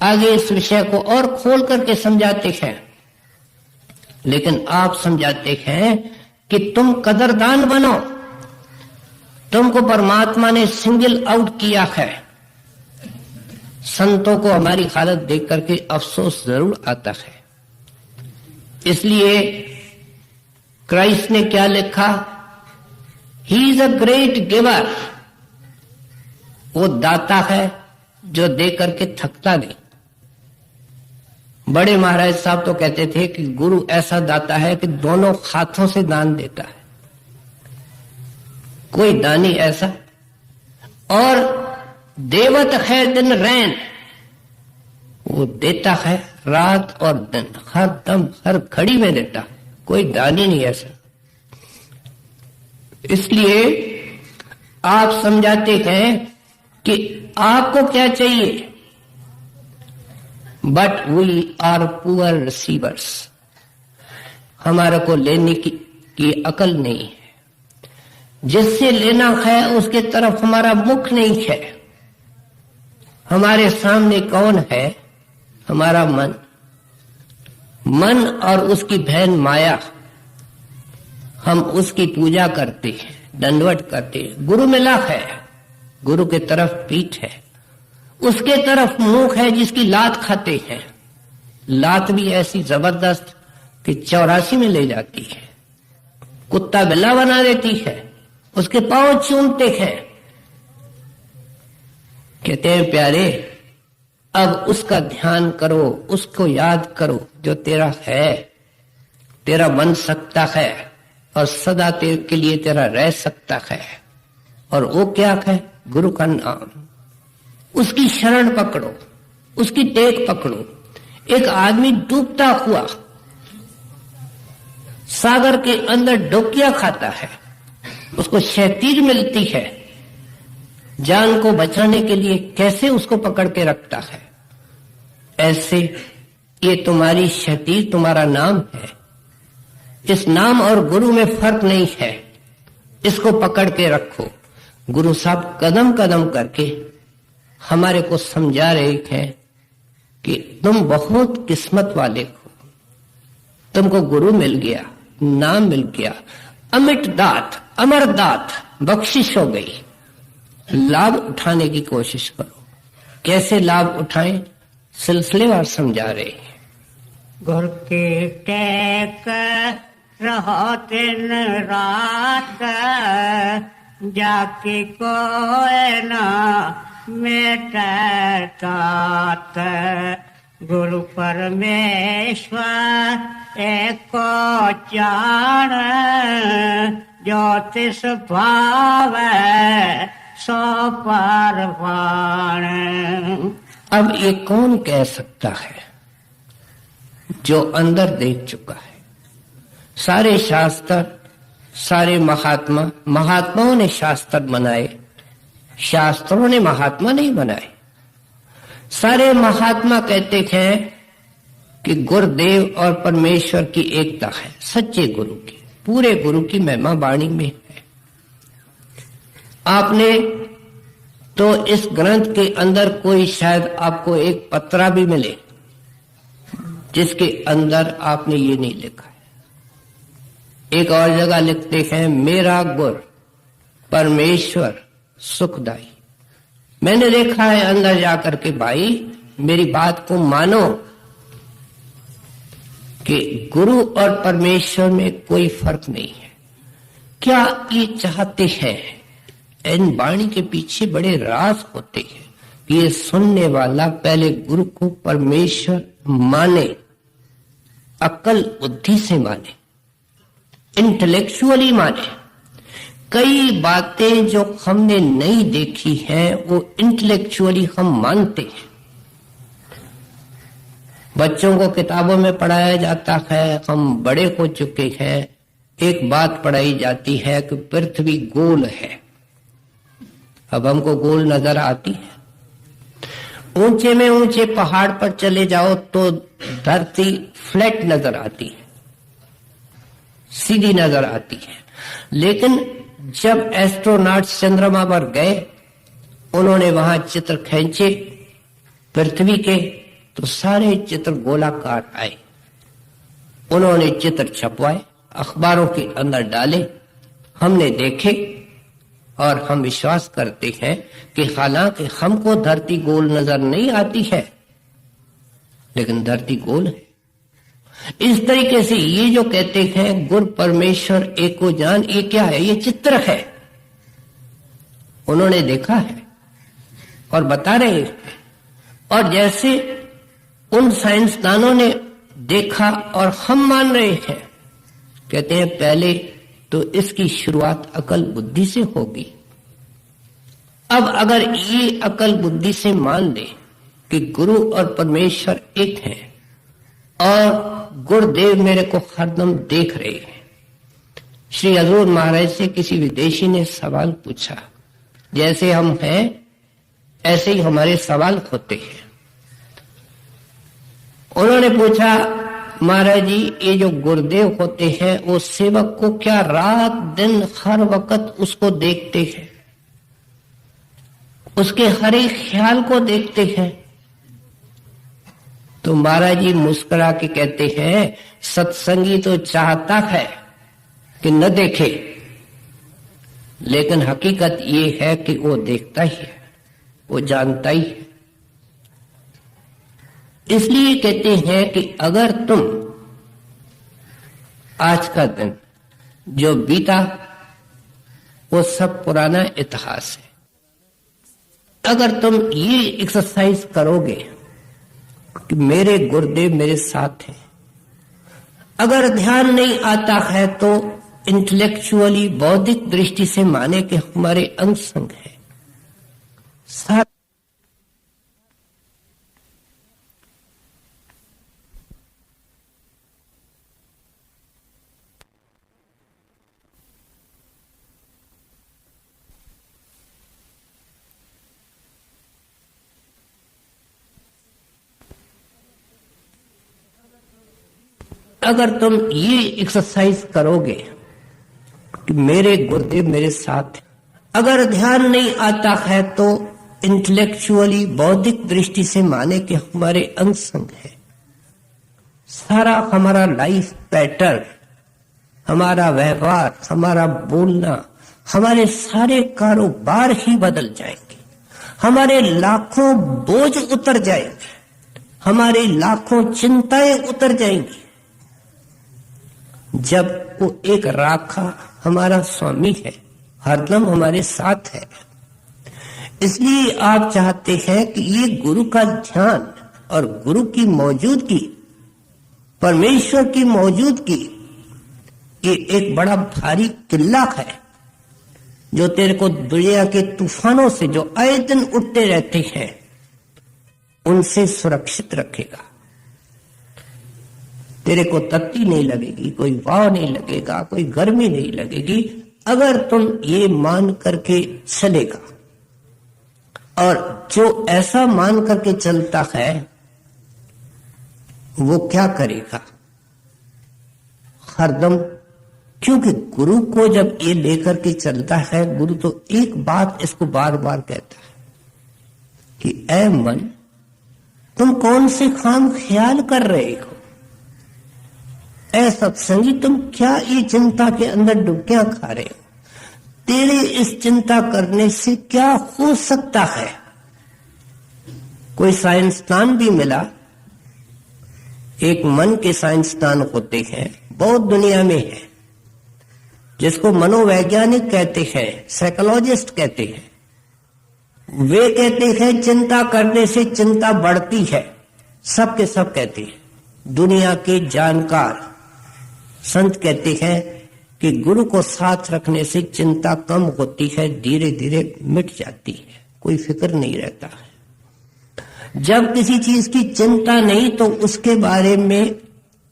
आगे इस विषय को और खोल करके समझाते हैं, लेकिन आप समझाते हैं कि तुम कदरदान बनो। तुमको परमात्मा ने सिंगल आउट किया है। संतों को हमारी हालत देख करके अफसोस जरूर आता है। इसलिए क्राइस्ट ने क्या लिखा? He is a great giver. वो दाता है जो दे करके थकता नहीं। बड़े महाराज साहब तो कहते थे कि गुरु ऐसा दाता है कि दोनों हाथों से दान देता है। कोई दानी ऐसा। और देवत है दिन रैन, वो देता है रात और दिन, हर दम हर घड़ी में देता है। कोई दानी नहीं ऐसा। इसलिए आप समझाते हैं कि आपको क्या चाहिए, but we are poor receivers. हमारे को लेने की अकल नहीं है। जिससे लेना है उसके तरफ हमारा मुख नहीं है। हमारे सामने कौन है? हमारा मन। मन और उसकी बहन माया। हम उसकी पूजा करते हैं, दंडवत करते हैं। गुरु मिला है, गुरु के तरफ पीठ है, उसके तरफ मुंह है जिसकी लात खाते हैं। लात भी ऐसी जबरदस्त कि 84 में ले जाती है, कुत्ता बिल्ला बना देती है, उसके पांव चूमते हैं। कहते हैं प्यारे, अब उसका ध्यान करो, उसको याद करो जो तेरा है, तेरा बन सकता है और सदा तेरे के लिए तेरा रह सकता है। और वो क्या है? गुरु का नाम। उसकी शरण पकड़ो, उसकी टेक पकड़ो। एक आदमी डूबता हुआ सागर के अंदर डोकिया खाता है, उसको शैतीर मिलती है, जान को बचाने के लिए कैसे उसको पकड़ के रखता है। ऐसे ये तुम्हारी शैतीर तुम्हारा नाम है। इस नाम और गुरु में फर्क नहीं है, इसको पकड़ के रखो। गुरु साहब कदम कदम करके हमारे को समझा रहे हैं कि तुम बहुत किस्मत वाले हो, तुमको गुरु मिल गया, नाम मिल गया, अमिट दात, अमर दात, बख्शिश हो गई। लाभ उठाने की कोशिश करो। कैसे लाभ उठाएं? सिलसिलेवार समझा रहे हैं। गुर की टेक रहो दिन रात, जाके कोई ना मेटे तात। गुरु परमेश्वर एको जान, ज्योतिष भाव सो परवान। अब ये कौन कह सकता है जो अंदर देख चुका है? सारे शास्त्र, सारे महात्माओं ने शास्त्र बनाए, शास्त्रों ने महात्मा नहीं बनाए। सारे महात्मा कहते हैं कि गुरुदेव और परमेश्वर की एकता है। सच्चे गुरु की, पूरे गुरु की महिमा वाणी में है। आपने तो इस ग्रंथ के अंदर कोई शायद आपको एक पत्रा भी मिले जिसके अंदर आपने ये नहीं लिखा है। एक और जगह लिखते हैं, मेरा गुर परमेश्वर सुखदाई। मैंने देखा है अंदर जाकर के, भाई मेरी बात को मानो कि गुरु और परमेश्वर में कोई फर्क नहीं है। क्या ये चाहते हैं? इन वाणी के पीछे बड़े राज होते हैं, कि ये सुनने वाला पहले गुरु को परमेश्वर माने, अकल बुद्धि से माने, इंटेलेक्चुअली माने। कई बातें जो हमने नहीं देखी हैं वो इंटेलेक्चुअली हम मानते हैं। बच्चों को किताबों में पढ़ाया जाता है, हम बड़े हो चुके हैं, एक बात पढ़ाई जाती है कि पृथ्वी गोल है। अब हमको गोल नजर आती है। ऊंचे में ऊंचे पहाड़ पर चले जाओ तो धरती फ्लैट नजर आती है, सीधी नजर आती है। लेकिन जब एस्ट्रोनॉट्स चंद्रमा पर गए, उन्होंने वहां चित्र खींचे पृथ्वी के, तो सारे चित्र गोलाकार आए। उन्होंने चित्र छपवाए, अखबारों के अंदर डाले, हमने देखे और हम विश्वास करते हैं कि हालांकि हमको धरती गोल नजर नहीं आती है, लेकिन धरती गोल है। इस तरीके से ये जो कहते हैं गुरु परमेश्वर एको जान, ये क्या है? ये चित्र है। उन्होंने देखा है और बता रहे हैं। और जैसे उन साइंसदानों ने देखा और हम मान रहे हैं, कहते हैं पहले तो इसकी शुरुआत अकल बुद्धि से होगी। अब अगर ये अकल बुद्धि से मान ले कि गुरु और परमेश्वर एक हैं और गुरुदेव मेरे को हरदम देख रहे हैं। श्री हजूर महाराज से किसी विदेशी ने सवाल पूछा, जैसे हम हैं ऐसे ही हमारे सवाल होते हैं। उन्होंने पूछा, महाराज जी ये जो गुरुदेव होते हैं वो सेवक को क्या रात दिन हर वक्त उसको देखते हैं, उसके हर एक ख्याल को देखते हैं? तो महाराज जी मुस्कुरा के कहते हैं, सत्संगी तो चाहता है कि न देखे, लेकिन हकीकत ये है कि वो देखता ही है, वो जानता ही है। इसलिए कहते हैं कि अगर तुम आज का दिन जो बीता वो सब पुराना इतिहास है, अगर तुम ये एक्सरसाइज करोगे कि मेरे गुरुदेव मेरे साथ हैं, अगर ध्यान नहीं आता है तो इंटेलेक्चुअली बौद्धिक दृष्टि से माने कि हमारे अंग संग है साथ। अगर तुम ये एक्सरसाइज करोगे कि मेरे गुरुदेव मेरे साथ, अगर ध्यान नहीं आता है तो इंटेलेक्चुअली बौद्धिक दृष्टि से माने कि हमारे अंग संग है, सारा हमारा लाइफ पैटर्न, हमारा व्यवहार, हमारा बोलना, हमारे सारे कारोबार ही बदल जाएंगे, हमारे लाखों बोझ उतर जाएंगे, हमारी लाखों चिंताएं उतर जाएंगी जब वो एक राखा हमारा स्वामी है, हरदम हमारे साथ है। इसलिए आप चाहते हैं कि ये गुरु का ध्यान और गुरु की मौजूदगी, परमेश्वर की मौजूदगी, ये एक बड़ा भारी किला है जो तेरे को दुनिया के तूफानों से जो आए दिन उठते रहते हैं उनसे सुरक्षित रखेगा। तेरे को तत्ती नहीं लगेगी, कोई वाव नहीं लगेगा, कोई गर्मी नहीं लगेगी, अगर तुम ये मान करके चलेगा। और जो ऐसा मान करके चलता है वो क्या करेगा? हरदम, क्योंकि गुरु को जब ये लेकर के चलता है, गुरु तो एक बात इसको बार बार कहता है कि ऐ मन, तुम कौन से खाम ख्याल कर रहे हो? ऐ सत्संगी, तुम क्या ये चिंता के अंदर डुबकियां खा रहे हो? तेरे इस चिंता करने से क्या हो सकता है? कोई साइंसदान भी मिला, एक मन के साइंसदान होते हैं, बहुत दुनिया में है, जिसको मनोवैज्ञानिक कहते हैं, साइकोलॉजिस्ट कहते हैं। वे कहते हैं चिंता करने से चिंता बढ़ती है, सब के सब कहते हैं। दुनिया के जानकार संत कहते हैं कि गुरु को साथ रखने से चिंता कम होती है, धीरे धीरे मिट जाती है, कोई फिक्र नहीं रहता है। जब किसी चीज की चिंता नहीं तो उसके बारे में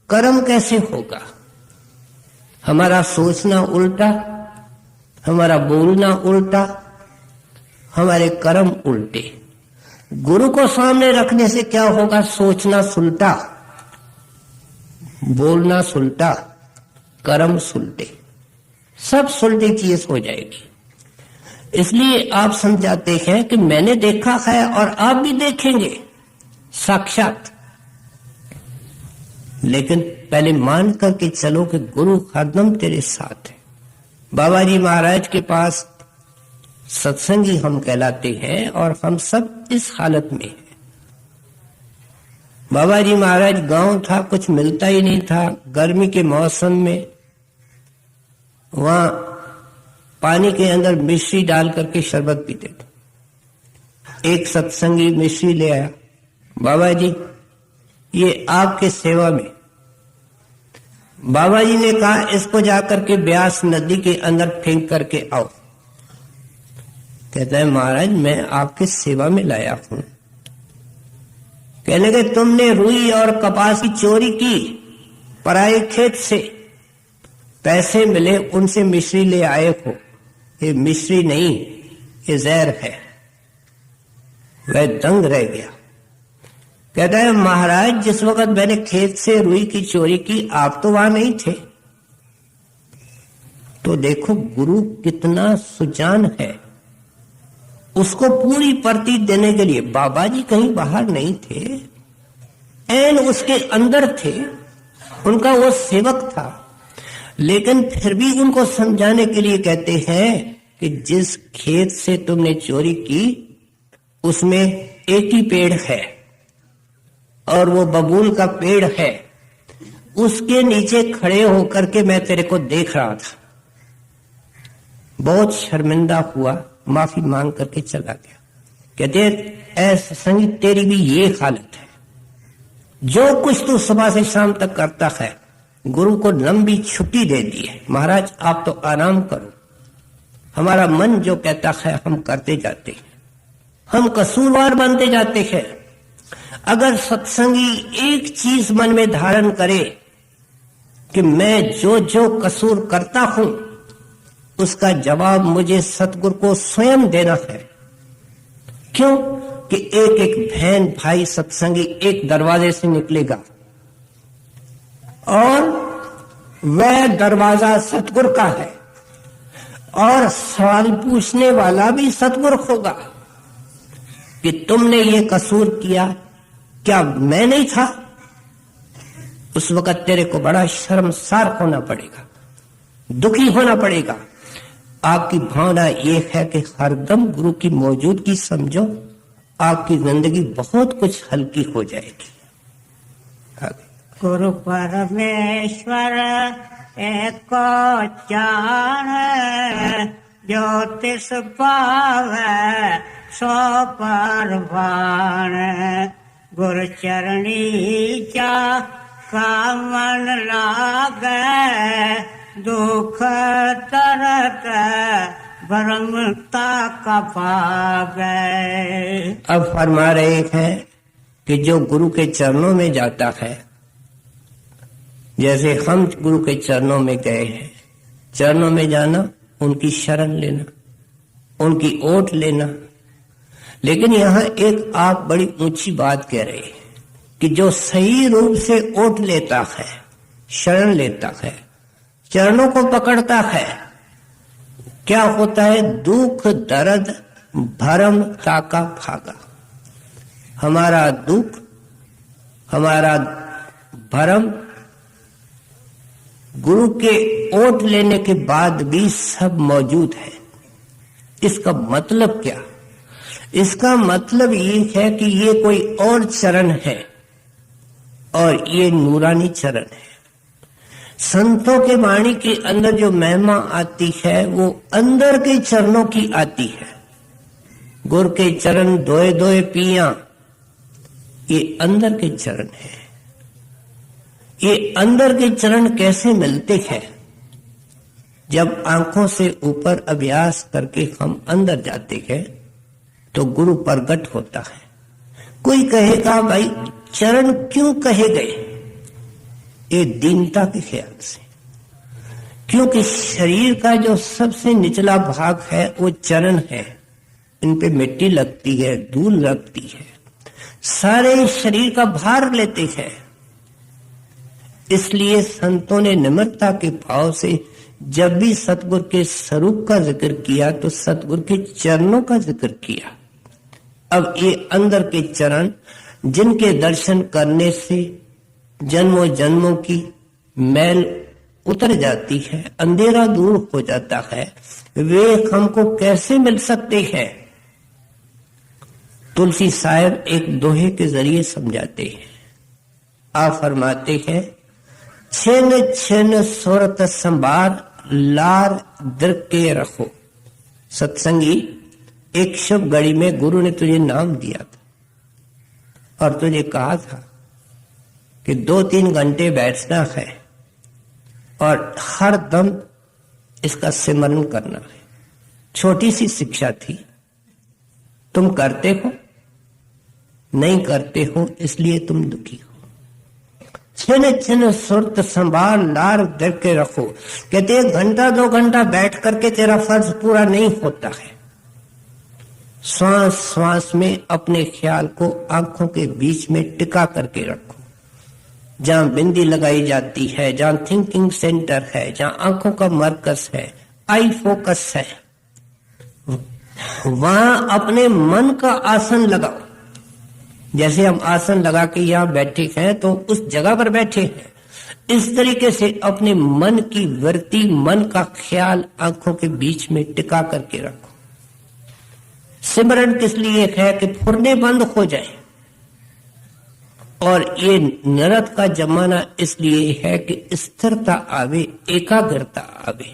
कर्म कैसे होगा? हमारा सोचना उल्टा, हमारा बोलना उल्टा, हमारे कर्म उल्टे। गुरु को सामने रखने से क्या होगा? सोचना सुलटा, बोलना सुलटा, कर्म सुलटे, सब सुलटी चीज हो जाएगी। इसलिए आप समझाते हैं कि मैंने देखा है और आप भी देखेंगे साक्षात, लेकिन पहले मान करके चलो कि गुरु हरदम तेरे साथ है। बाबा जी महाराज के पास सत्संगी हम कहलाते हैं और हम सब इस हालत में हैं। बाबा जी महाराज गांव था, कुछ मिलता ही नहीं था। गर्मी के मौसम में वहां पानी के अंदर मिश्री डाल करके शरबत पीते थे। एक सत्संगी मिश्री ले आया, बाबा जी ये आपके सेवा में। बाबा जी ने कहा इसको जाकर के ब्यास नदी के अंदर फेंक करके आओ। कहता है महाराज मैं आपकी सेवा में लाया हूं। कहने के तुमने रुई और कपास की चोरी की, पराये खेत से पैसे मिले उनसे मिश्री ले आए हो। ये मिश्री नहीं, ये जहर है। वह दंग रह गया। कहता है महाराज जिस वक्त मैंने खेत से रुई की चोरी की आप तो वहां नहीं थे। तो देखो गुरु कितना सुजान है, उसको पूरी प्रतीत देने के लिए बाबा जी कहीं बाहर नहीं थे, ऐन उसके अंदर थे, उनका वो सेवक था। लेकिन फिर भी उनको समझाने के लिए कहते हैं कि जिस खेत से तुमने चोरी की उसमें एक ही पेड़ है और वो बबूल का पेड़ है, उसके नीचे खड़े होकर के मैं तेरे को देख रहा था। बहुत शर्मिंदा हुआ, माफी मांग करके चला गया। कहते ऐसा संगीत तेरी भी ये हालत है, जो कुछ तू सुबह से शाम तक करता है गुरु को लंबी छुट्टी दे दी है। महाराज आप तो आराम करो, हमारा मन जो कहता है हम करते जाते हैं, हम कसूरवार बनते जाते हैं। अगर सत्संगी एक चीज मन में धारण करे कि मैं जो जो कसूर करता हूं उसका जवाब मुझे सतगुरु को स्वयं देना है। क्यों कि एक एक बहन भाई सत्संगी एक दरवाजे से निकलेगा और वह दरवाजा सतगुरु का है और सवाल पूछने वाला भी सतगुरु होगा कि तुमने ये कसूर किया, क्या मैं नहीं था? उस वक्त तेरे को बड़ा शर्मसार होना पड़ेगा, दुखी होना पड़ेगा। आपकी भावना ये है कि हरदम गुरु की मौजूदगी समझो, आपकी जिंदगी बहुत कुछ हल्की हो जाएगी। गुरु परमेश्वर एको जान, ज्योतिष पावै सो परवान। गुरु चरणी जा कामन लागे, दुख तरत ब्रह्मता का पावे। अब फरमा रहे हैं कि जो गुरु के चरणों में जाता है, जैसे हम गुरु के चरणों में गए हैं, चरणों में जाना, उनकी शरण लेना, उनकी ओट लेना। लेकिन यहाँ एक आप बड़ी ऊंची बात कह रहे हैं कि जो सही रूप से ओट लेता है, शरण लेता है, चरणों को पकड़ता है, क्या होता है? दुख दर्द भरम ताका भागा। हमारा दुख, हमारा भरम गुरु के ओट लेने के बाद भी सब मौजूद है। इसका मतलब क्या? इसका मतलब ये है कि ये कोई और चरण है और ये नूरानी चरण है। संतों के वाणी के अंदर जो महिमा आती है वो अंदर के चरणों की आती है। गुर के चरण धोए धोए पिया, ये अंदर के चरण है। ये अंदर के चरण कैसे मिलते हैं? जब आंखों से ऊपर अभ्यास करके हम अंदर जाते हैं तो गुरु प्रकट होता है। कोई कहेगा भाई चरण क्यों कहे गए? ये दीनता के ख्याल से, क्योंकि शरीर का जो सबसे निचला भाग है वो चरण है। इन पे मिट्टी लगती है, धूल लगती है, सारे शरीर का भार लेते हैं। इसलिए संतों ने निम्रता के भाव से जब भी सतगुरु के स्वरूप का जिक्र किया तो सतगुरु के चरणों का जिक्र किया। अब ये अंदर के चरण जिनके दर्शन करने से जन्मों जन्मों की मैल उतर जाती है, अंधेरा दूर हो जाता है, वे हमको कैसे मिल सकते हैं? तुलसी साहब एक दोहे के जरिए समझाते हैं। आप फरमाते हैं, छिन छिन सुरत संभार लार दृक के रखो। सत्संगी, एक शुभ घड़ी में गुरु ने तुझे नाम दिया था और तुझे कहा था कि 2-3 घंटे बैठना है और हर दम इसका सिमरन करना है। छोटी सी शिक्षा थी, तुम करते हो? नहीं करते हो, इसलिए तुम दुखी हो। छिन छिन सुरत संभाल लार दर के रखो। कहते 1 घंटा 2 घंटा बैठ करके तेरा फर्ज पूरा नहीं होता है। श्वास श्वास में अपने ख्याल को आंखों के बीच में टिका करके रखो। जहां बिंदी लगाई जाती है, जहां थिंकिंग सेंटर है, जहां आंखों का मरकज है, आई फोकस है, वहां अपने मन का आसन लगाओ। जैसे हम आसन लगा के यहां बैठे हैं तो उस जगह पर बैठे हैं। इस तरीके से अपने मन की वृत्ति, मन का ख्याल आंखों के बीच में टिका करके रखो। सिमरन किस लिए है? कि फुरने बंद हो जाए। और ये नरक का जमाना इसलिए है कि स्थिरता आवे, एकाग्रता आवे।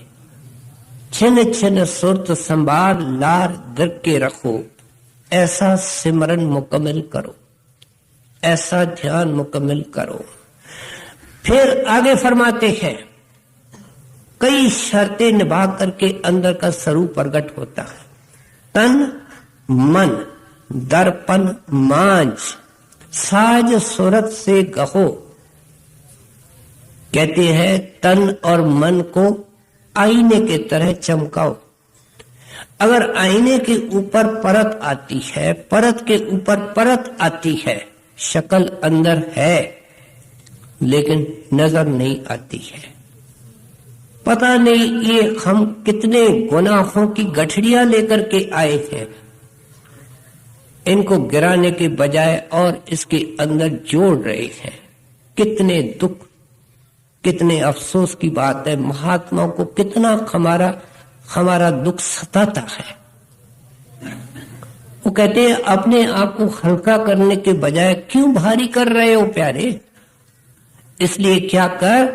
छिन छिन सुरत संभाल लार दृक के रखो। ऐसा सिमरन मुकम्मल करो, ऐसा ध्यान मुकम्मल करो। फिर आगे फरमाते हैं, कई शर्तें निभा करके अंदर का स्वरूप प्रकट होता है। तन मन दर्पण मांझ साज सूरत से गहो। कहते हैं तन और मन को आईने के तरह चमकाओ। अगर आईने के ऊपर परत आती है, परत के ऊपर परत आती है, शक्ल अंदर है लेकिन नजर नहीं आती है। पता नहीं ये हम कितने गुनाहों की गठड़ियां लेकर के आए हैं। इनको गिराने के बजाय और इसके अंदर जोड़ रहे हैं। कितने दुख, कितने अफसोस की बात है। महात्माओं को कितना हमारा दुख सताता है। वो कहते हैं अपने आप को हल्का करने के बजाय क्यों भारी कर रहे हो प्यारे? इसलिए क्या कर,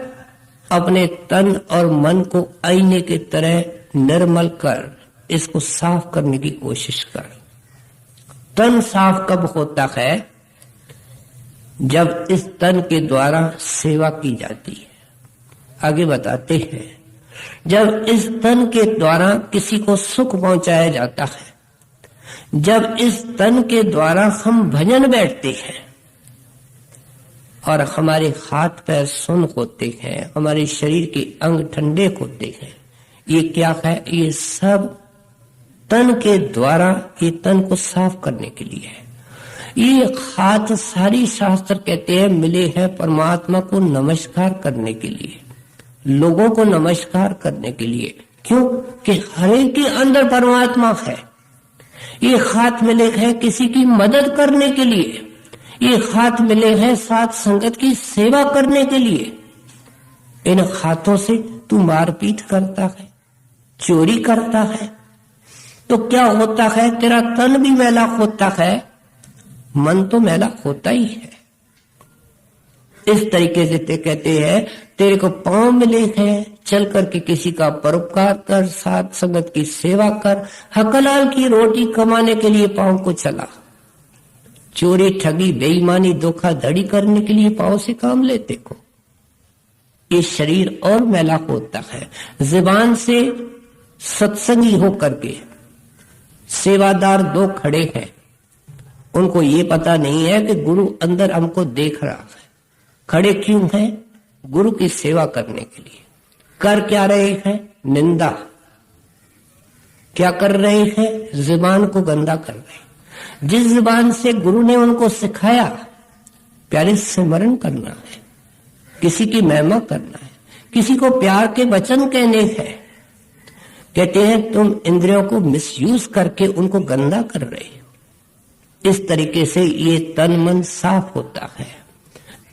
अपने तन और मन को आईने के तरह निर्मल कर, इसको साफ करने की कोशिश कर। तन साफ कब होता है? जब इस तन के द्वारा सेवा की जाती है। आगे बताते हैं, जब इस तन के द्वारा किसी को सुख पहुंचाया जाता है, जब इस तन के द्वारा हम भजन बैठते हैं और हमारे हाथ पैर सुन्न होते हैं, हमारे शरीर के अंग ठंडे होते हैं, ये क्या है? ये सब तन के द्वारा, ये तन को साफ करने के लिए है। ये हाथ सारी शास्त्र कहते हैं मिले हैं परमात्मा को नमस्कार करने के लिए, लोगों को नमस्कार करने के लिए। क्यों? कि हर एक के अंदर परमात्मा है। ये हाथ मिले हैं किसी की मदद करने के लिए, ये हाथ मिले हैं साथ संगत की सेवा करने के लिए। इन हाथों से तू मारपीट करता है, चोरी करता है, तो क्या होता है? तेरा तन भी मैला होता है, मन तो मैला होता ही है। इस तरीके से ते कहते हैं तेरे को पांव मिले हैं, चल करके किसी का परोपकार कर, साथ संगत की सेवा कर, हकलाल की रोटी कमाने के लिए पांव को चला, चोरी ठगी बेईमानी धोखाधड़ी करने के लिए पांव से काम लेते को। ये शरीर और मैला होता है। जुबान से सत्संगी होकर के सेवादार दो खड़े हैं, उनको ये पता नहीं है कि गुरु अंदर हमको देख रहा है। खड़े क्यों हैं? गुरु की सेवा करने के लिए। कर क्या रहे हैं? निंदा। क्या कर रहे हैं? जुबान को गंदा कर रहे हैं। जिस जुबान से गुरु ने उनको सिखाया प्यारे स्मरण करना है, किसी की महिमा करना है, किसी को प्यार के वचन कहने हैं, कहते हैं तुम इंद्रियों को मिसयूज करके उनको गंदा कर रहे हो। इस तरीके से ये तन मन साफ होता है।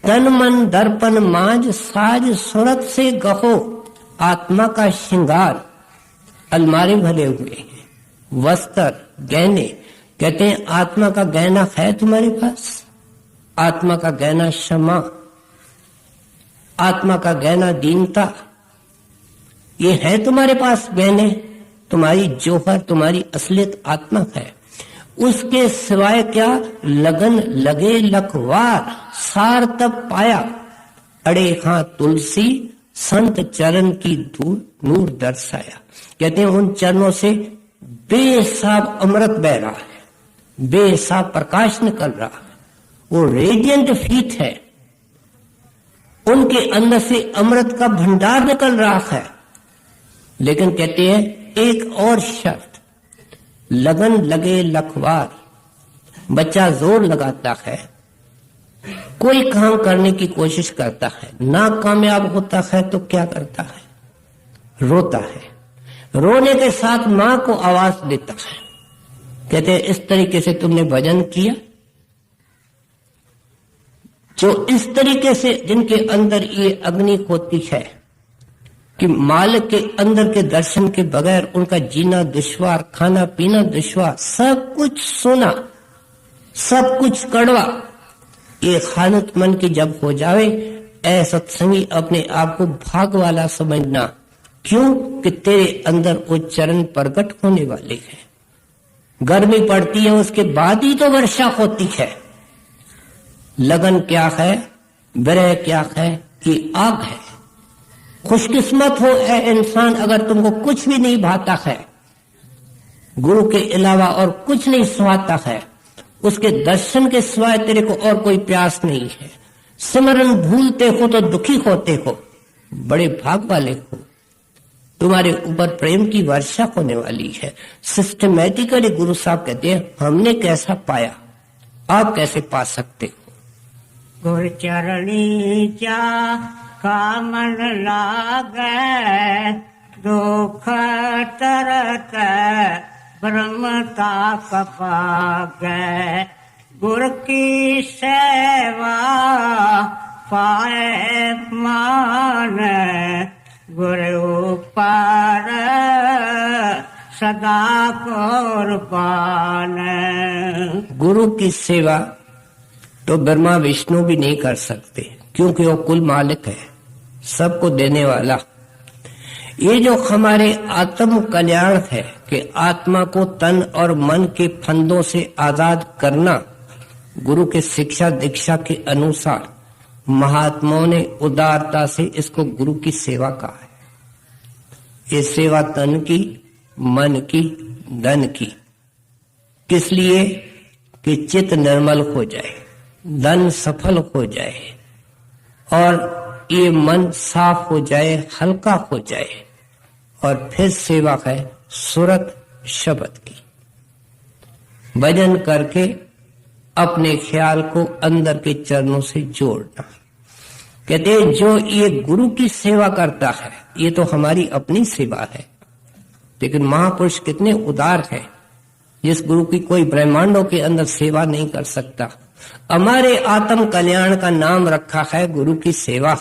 तन मन दर्पण माज साज सूरत से गहो, आत्मा का श्रृंगार अलमारी भरे हुए हैं, वस्त्र गहने। कहते हैं आत्मा का गहना है तुम्हारे पास? आत्मा का गहना क्षमा, आत्मा का गहना दीनता, ये है तुम्हारे पास गहने? तुम्हारी जोहर, तुम्हारी असलियत आत्मा है। उसके सिवाय क्या? लगन लगे लखवार, सार तब पाया, अड़े हां तुलसी, संत चरण की धूल नूर दर्शाया। कहते हैं उन चरणों से बेहिसाब अमृत बह रहा है, बेहिसाब प्रकाश निकल रहा है, वो रेडियंट फीट है, उनके अंदर से अमृत का भंडार निकल रहा है। लेकिन कहते हैं एक और शर्त, लगन लगे लखवार। बच्चा जोर लगाता है, कोई काम करने की कोशिश करता है, नाकामयाब होता है तो क्या करता है? रोता है। रोने के साथ मां को आवाज देता है। कहते हैं इस तरीके से तुमने भजन किया। जो इस तरीके से जिनके अंदर ये अग्नि होती है कि मालिक के अंदर के दर्शन के बगैर उनका जीना दुश्वार, खाना पीना दुश्वार, सब कुछ सोना, सब कुछ कड़वा, ये हालत मन की जब हो जावे, ऐसा सत्संगी अपने आप को भाग वाला समझना। क्यों? कि तेरे अंदर वो चरण प्रकट होने वाले हैं। गर्मी पड़ती है उसके बाद ही तो वर्षा होती है। लगन क्या है? विरह क्या है? कि आग है। खुशकिस्मत हो ऐ इंसान अगर तुमको कुछ भी नहीं भाता है, गुरु के अलावा और कुछ नहीं सुहाता है, उसके दर्शन के सिवाय तेरे को और कोई प्यास नहीं है। सिमरन भूलते हो तो दुखी होते हो, बड़े भाग वाले हो। तुम्हारे ऊपर प्रेम की वर्षा होने वाली है। सिस्टमैटिकली गुरु साहब कहते हैं हमने कैसा पाया, आप कैसे पा सकते हो? गुर चरणी चा कामन लागे, दुख तरत ब्रह्मता कपागे। गुर की सेवा पाए मान, गुरु पार सदा कुर्बान। गुरु की सेवा तो ब्रह्मा विष्णु भी नहीं कर सकते, क्योंकि वो कुल मालिक है, सबको देने वाला। ये जो हमारे आत्म कल्याण है कि आत्मा को तन और मन के फंदों से आजाद करना, गुरु के शिक्षा दीक्षा के अनुसार महात्माओं ने उदारता से इसको गुरु की सेवा कहा है। ये सेवा तन की, मन की, धन की। किस लिए? कि चित्त निर्मल हो जाए, धन सफल हो जाए और ये मन साफ हो जाए, हल्का हो जाए। और फिर सेवा है सुरत शब्द की, भजन करके अपने ख्याल को अंदर के चरणों से जोड़ना। कहते हैं जो ये गुरु की सेवा करता है, ये तो हमारी अपनी सेवा है, लेकिन महापुरुष कितने उदार है, जिस गुरु की कोई ब्रह्मांडों के अंदर सेवा नहीं कर सकता। हमारे आत्म कल्याण का नाम रखा है गुरु की सेवा।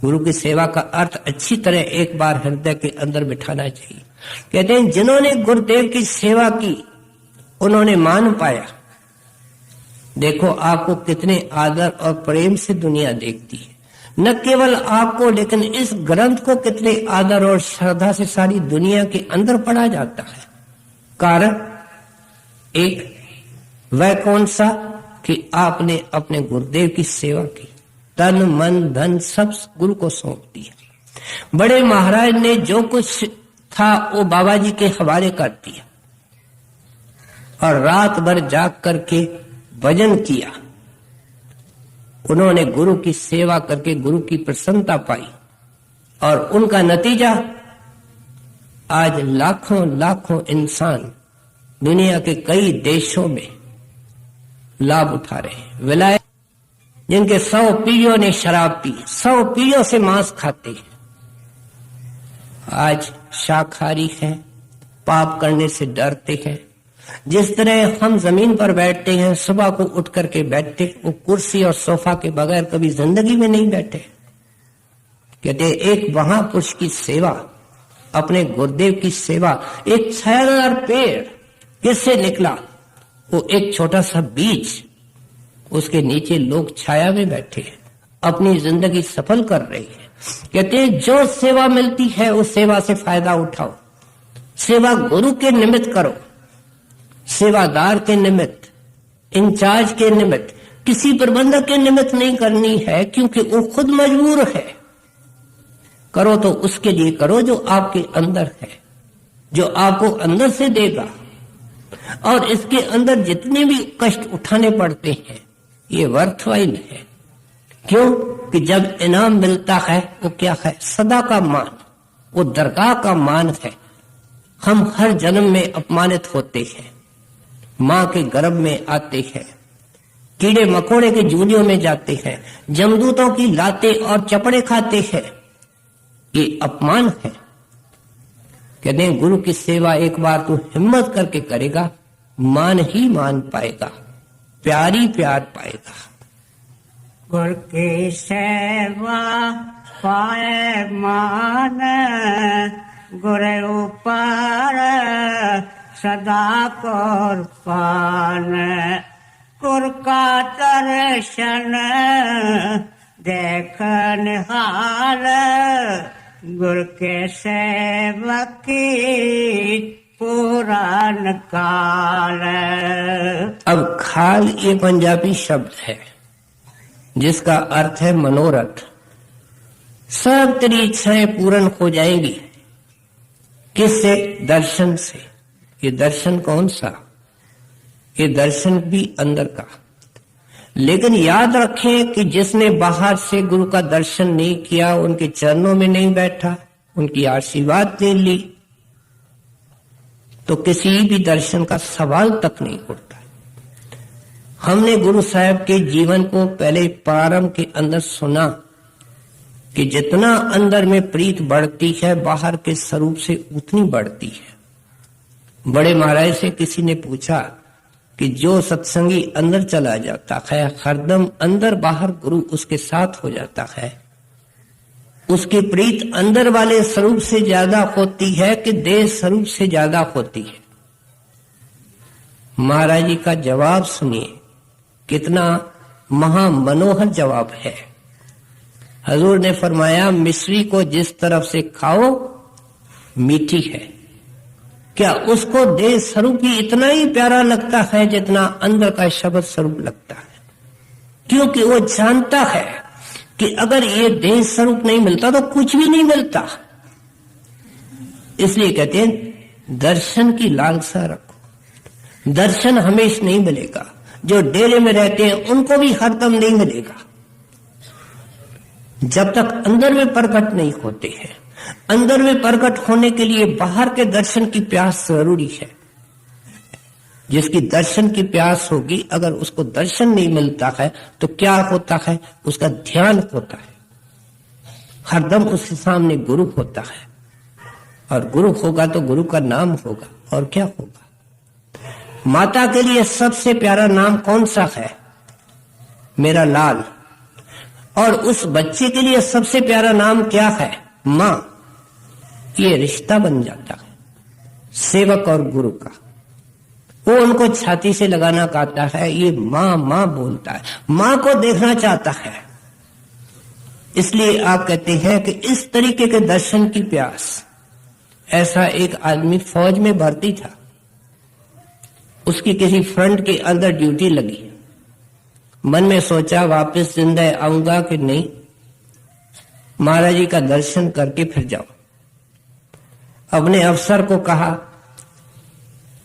गुरु की सेवा का अर्थ अच्छी तरह एक बार हृदय के अंदर बिठाना चाहिए। कहते हैं जिन्होंने गुरुदेव की सेवा की उन्होंने मान पाया, देखो आपको कितने आदर और प्रेम से दुनिया देखती है, न केवल आपको लेकिन इस ग्रंथ को कितने आदर और श्रद्धा से सारी दुनिया के अंदर पढ़ा जाता है। कारण एक वह कौन सा कि आपने अपने गुरुदेव की सेवा की, तन मन धन सब गुरु को सौंप दिया। बड़े महाराज ने जो कुछ था वो बाबा जी के हवाले कर दिया और रात भर जाग करके भजन किया। उन्होंने गुरु की सेवा करके गुरु की प्रसन्नता पाई और उनका नतीजा आज लाखों लाखों इंसान दुनिया के कई देशों में लाभ उठा रहे हैं। विलायत जिनके 100 पीढ़ियों ने शराब पी, 100 पीढ़ियों से मांस खाते हैं, आज शाकाहारी हैं, पाप करने से डरते हैं। जिस तरह हम जमीन पर बैठते हैं, सुबह को उठ करके बैठते, वो कुर्सी और सोफा के बगैर कभी जिंदगी में नहीं बैठे। कहते एक महापुरुष की सेवा, अपने गुरुदेव की सेवा, एक छायादार पेड़ किससे निकला? वो एक छोटा सा बीज, उसके नीचे लोग छाया में बैठे हैं, अपनी जिंदगी सफल कर रहे हैं। कहते जो सेवा मिलती है उस सेवा से फायदा उठाओ, सेवा गुरु के निमित्त करो, सेवादार के निमित्त, इंचार्ज के निमित्त, किसी प्रबंधक के निमित्त नहीं करनी है, क्योंकि वो खुद मजबूर है। करो तो उसके लिए करो जो आपके अंदर है, जो आपको अंदर से देगा। और इसके अंदर जितने भी कष्ट उठाने पड़ते हैं ये वर्थवाइल है। क्यों? कि जब इनाम मिलता है वो क्या है? सदा का मान, वो दरगाह का मान है। हम हर जन्म में अपमानित होते हैं, माँ के गर्भ में आते हैं, कीड़े मकोड़े के जूलियों में जाते हैं, जमदूतों की लाते और चपड़े खाते हैं। ये अपमान है। कहते हैं गुरु की सेवा एक बार तू हिम्मत करके करेगा, मान ही मान पाएगा, प्यार ही प्यार पाएगा। गुरु की सेवा पाए मान, गुरु ऊपर सदा कुर्बान। गुरु का दर्शन देखन हाल, गुरु के सेवक की पुरान काल। अब खाल ये पंजाबी शब्द है जिसका अर्थ है मनोरथ। सब तेरी इच्छाएं पूर्ण हो जाएंगी। किससे? दर्शन से। ये दर्शन कौन सा? ये दर्शन भी अंदर का। लेकिन याद रखें कि जिसने बाहर से गुरु का दर्शन नहीं किया, उनके चरणों में नहीं बैठा, उनकी आशीर्वाद ले ली, तो किसी भी दर्शन का सवाल तक नहीं उठता। हमने गुरु साहब के जीवन को पहले प्रारंभ के अंदर सुना कि जितना अंदर में प्रीत बढ़ती है, बाहर के स्वरूप से उतनी बढ़ती है। बड़े महाराज से किसी ने पूछा कि जो सत्संगी अंदर चला जाता है, हरदम अंदर बाहर गुरु उसके साथ हो जाता है, उसकी प्रीत अंदर वाले स्वरूप से ज्यादा होती है कि देह स्वरूप से ज्यादा होती है? महाराज जी का जवाब सुनिए, कितना महामनोहर जवाब है। हजूर ने फरमाया, मिश्री को जिस तरफ से खाओ मीठी है। क्या उसको देह स्वरूप ही इतना ही प्यारा लगता है जितना अंदर का शब्द स्वरूप लगता है? क्योंकि वो जानता है कि अगर ये देह स्वरूप नहीं मिलता तो कुछ भी नहीं मिलता। इसलिए कहते हैं दर्शन की लालसा रखो। दर्शन हमेशा नहीं मिलेगा। जो डेरे में रहते हैं उनको भी हरदम नहीं मिलेगा, जब तक अंदर में प्रकट नहीं होते हैं। अंदर में प्रकट होने के लिए बाहर के दर्शन की प्यास जरूरी है। जिसकी दर्शन की प्यास होगी, अगर उसको दर्शन नहीं मिलता है तो क्या होता है? उसका ध्यान होता है, हरदम उसके सामने गुरु होता है, और गुरु होगा तो गुरु का नाम होगा। और क्या होगा? माता के लिए सबसे प्यारा नाम कौन सा है? मेरा लाल। और उस बच्चे के लिए सबसे प्यारा नाम क्या है? मां। ये रिश्ता बन जाता है सेवक और गुरु का। वो उनको छाती से लगाना कहता है, ये माँ माँ बोलता है, माँ को देखना चाहता है। इसलिए आप कहते हैं कि इस तरीके के दर्शन की प्यास। ऐसा एक आदमी फौज में भर्ती था, उसकी किसी फ्रंट के अंदर ड्यूटी लगी। मन में सोचा वापस जिंदा आऊंगा कि नहीं, महाराज जी का दर्शन करके फिर जाऊं। अपने अफसर को कहा,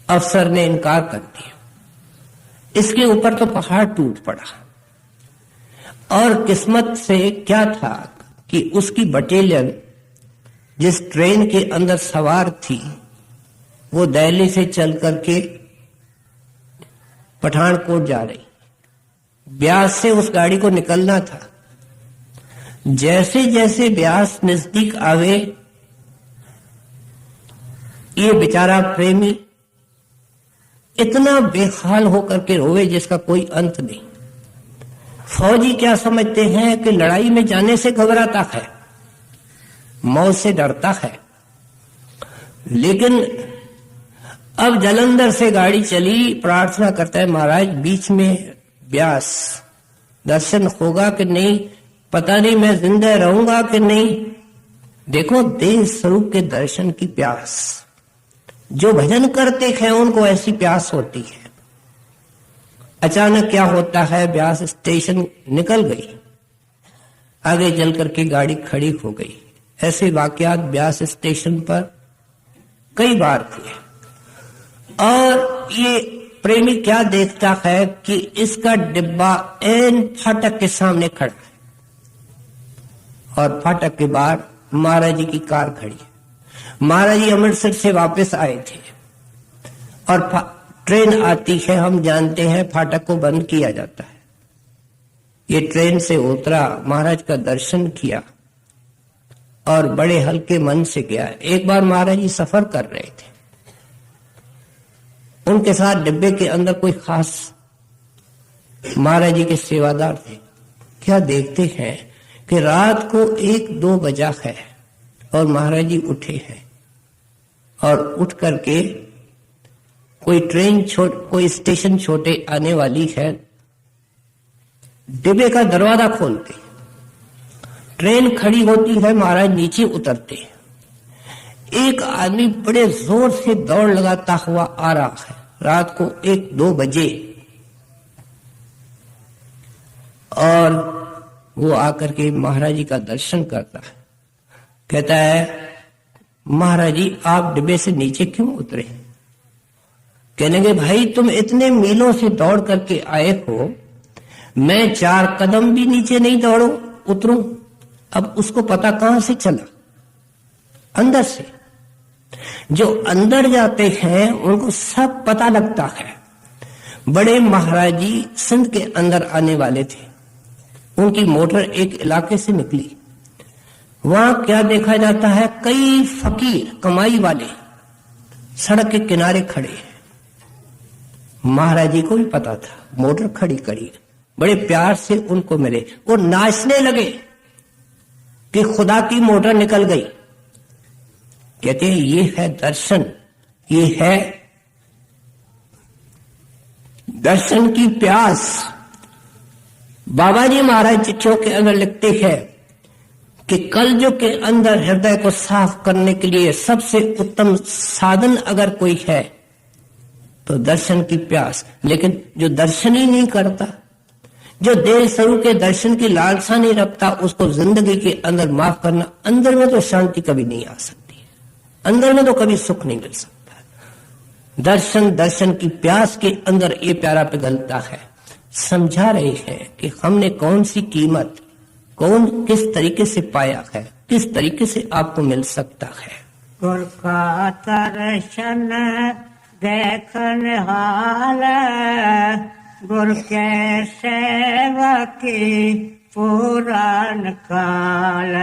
अफसर ने इनकार कर दिया। इसके ऊपर तो पहाड़ टूट पड़ा। और किस्मत से क्या था कि उसकी बटालियन जिस ट्रेन के अंदर सवार थी वो दिल्ली से चल करके पठानकोट जा रही। ब्यास से उस गाड़ी को निकलना था। जैसे जैसे ब्यास नजदीक आवे, ये बेचारा प्रेमी इतना बेहाल होकर के रोवे जिसका कोई अंत नहीं। फौजी क्या समझते हैं कि लड़ाई में जाने से घबराता है, मौत से डरता है। लेकिन अब जलंधर से गाड़ी चली, प्रार्थना करता है महाराज बीच में ब्यास, दर्शन होगा कि नहीं, पता नहीं मैं जिंदा रहूंगा कि नहीं। देखो देह स्वरूप के दर्शन की प्यास, जो भजन करते हैं उनको ऐसी प्यास होती है। अचानक क्या होता है, ब्यास स्टेशन निकल गई, आगे चल करके गाड़ी खड़ी हो गई। ऐसे वाकयात ब्यास स्टेशन पर कई बार हुए। और ये प्रेमी क्या देखता है कि इसका डिब्बा एन फाटक के सामने खड़ा है और फाटक के बाहर महाराज जी की कार खड़ी है। महाराज जी अमृतसर से वापस आए थे और ट्रेन आती है, हम जानते हैं फाटक को बंद किया जाता है। ये ट्रेन से उतरा, महाराज का दर्शन किया और बड़े हल्के मन से गया। एक बार महाराज जी सफर कर रहे थे, उनके साथ डिब्बे के अंदर कोई खास महाराज जी के सेवादार थे। क्या देखते हैं कि रात को 1-2 बजा है और महाराज जी उठे हैं और उठ करके कोई ट्रेन कोई स्टेशन छोटे आने वाली है, डिब्बे का दरवाजा खोलते, ट्रेन खड़ी होती है, महाराज नीचे उतरते। एक आदमी बड़े जोर से दौड़ लगाता हुआ आ रहा है, रात को 1-2 बजे, और वो आकर के महाराज जी का दर्शन करता है। कहता है महाराज जी आप डिब्बे से नीचे क्यों उतरे? कहने लगे भाई तुम इतने मीलों से दौड़ करके आए हो, मैं 4 कदम भी नीचे नहीं दौड़ू उतरूं। अब उसको पता कहां से चला? अंदर से। जो अंदर जाते हैं उनको सब पता लगता है। बड़े महाराज जी सिंध के अंदर आने वाले थे, उनकी मोटर एक इलाके से निकली। वहां क्या देखा जाता है, कई फकीर कमाई वाले सड़क के किनारे खड़े हैं। महाराज जी को भी पता था मोटर खड़ी करी, बड़े प्यार से उनको मिले, वो नाचने लगे कि खुदा की मोटर निकल गई। कहते हैं ये है दर्शन, ये है दर्शन की प्यास। बाबा जी महाराज चिट्ठियों के अंदर लिखते हैं कि कलयुग के अंदर हृदय को साफ करने के लिए सबसे उत्तम साधन अगर कोई है तो दर्शन की प्यास। लेकिन जो दर्शन ही नहीं करता, जो देह स्वरूप के दर्शन की लालसा नहीं रखता, उसको जिंदगी के अंदर माफ करना, अंदर में तो शांति कभी नहीं आ सकती, अंदर में तो कभी सुख नहीं मिल सकता। दर्शन की प्यास के अंदर ये प्यारा पिघलता है। समझा रहे हैं कि हमने कौन सी कीमत, किस तरीके से पाया है, किस तरीके से आपको मिल सकता है। गुर का दर्शन देखन हाल, गुर के सेवकी पुरान काल।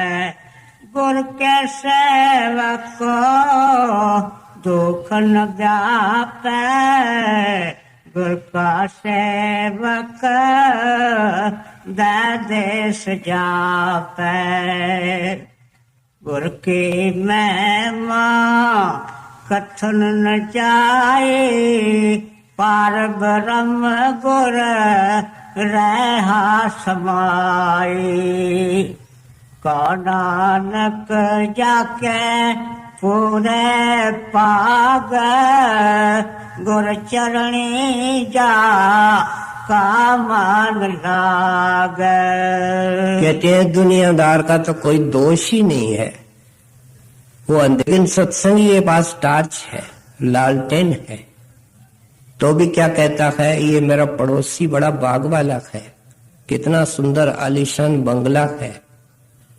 गुर के सेवक को दुख न व्यापे, गुर का सेवक देश जापे। गुर की महिमा कथन न जाए, पार ब्रह्म गुर रहा समाई। को नानक जाके पूरे पाग गुर चरणी जा का मान लाग। कहते हैं दुनियादार का तो कोई दोष ही नहीं है, वो लेकिन सत्संगी के पास टार्च है, लालटेन है, तो भी क्या कहता है, ये मेरा पड़ोसी बड़ा बाग वाला है, कितना सुंदर आलीशान बंगला है,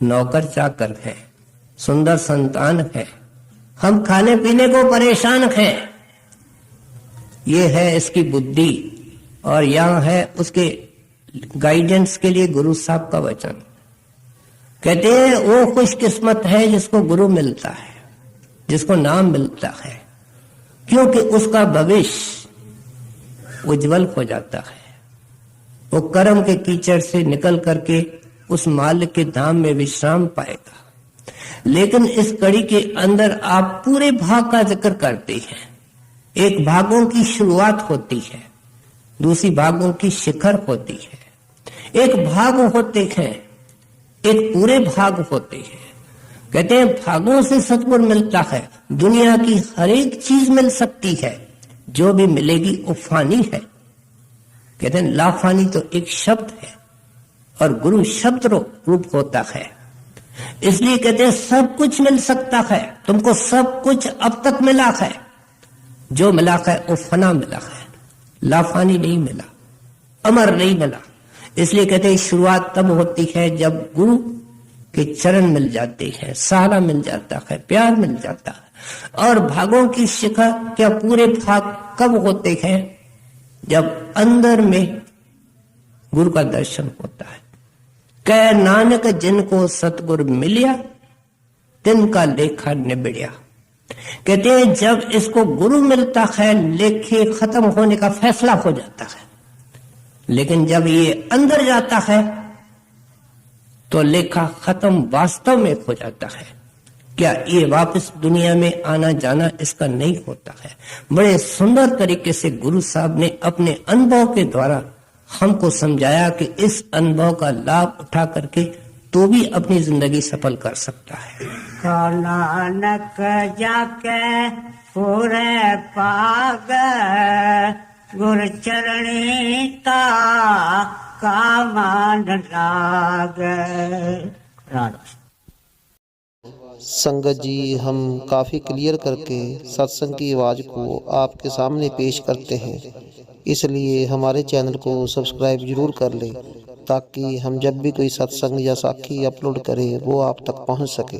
नौकर चाकर है, सुंदर संतान है, हम खाने पीने को परेशान हैं। ये है इसकी बुद्धि, और यहाँ है उसके गाइडेंस के लिए गुरु साहब का वचन। कहते हैं वो खुशकिस्मत है जिसको गुरु मिलता है, जिसको नाम मिलता है, क्योंकि उसका भविष्य उज्जवल हो जाता है। वो कर्म के कीचड़ से निकल करके उस मालिक के धाम में विश्राम पाएगा। लेकिन इस कड़ी के अंदर आप पूरे भाग का जिक्र करते हैं। एक भागों की शुरुआत होती है, दूसरी भागों की शिखर होती है, एक भाग होते हैं, एक पूरे भाग होते हैं। कहते हैं भागों से सतगुर मिलता है। दुनिया की हर एक चीज मिल सकती है, जो भी मिलेगी वो फानी है। कहते हैं लाफानी तो एक शब्द है और गुरु शब्द रूप होता है। इसलिए कहते हैं सब कुछ मिल सकता है, तुमको सब कुछ अब तक मिला है, जो मिला है वो फना मिला है, लाफानी नहीं मिला, अमर नहीं मिला। इसलिए कहते हैं शुरुआत तब होती है जब गुरु के चरण मिल जाते हैं, सहारा मिल जाता है, प्यार मिल जाता है। और भागों की शिखा क्या पूरे भाग कब होते हैं, जब अंदर में गुरु का दर्शन होता है। कह नानक जिनको सतगुरु मिलिया, तिनका लेखा निबिड़िया। कहते हैं जब इसको गुरु मिलता है, लेखे खत्म होने का फैसला हो जाता है। लेकिन जब ये अंदर जाता है तो लेखा खत्म वास्तव में हो जाता है। क्या ये वापस दुनिया में आना जाना इसका नहीं होता है। बड़े सुंदर तरीके से गुरु साहब ने अपने अनुभव के द्वारा हमको समझाया कि इस अनुभव का लाभ उठा करके तो भी अपनी जिंदगी सफल कर सकता है। को नानक जाके पूरे पाग गुर चरणी ता का मान लाग। राधा संगत जी, हम काफ़ी क्लियर करके सत्संग की आवाज़ को आपके सामने पेश करते हैं, इसलिए हमारे चैनल को सब्सक्राइब जरूर कर लें ताकि हम जब भी कोई सत्संग या साखी अपलोड करें वो आप तक पहुंच सके।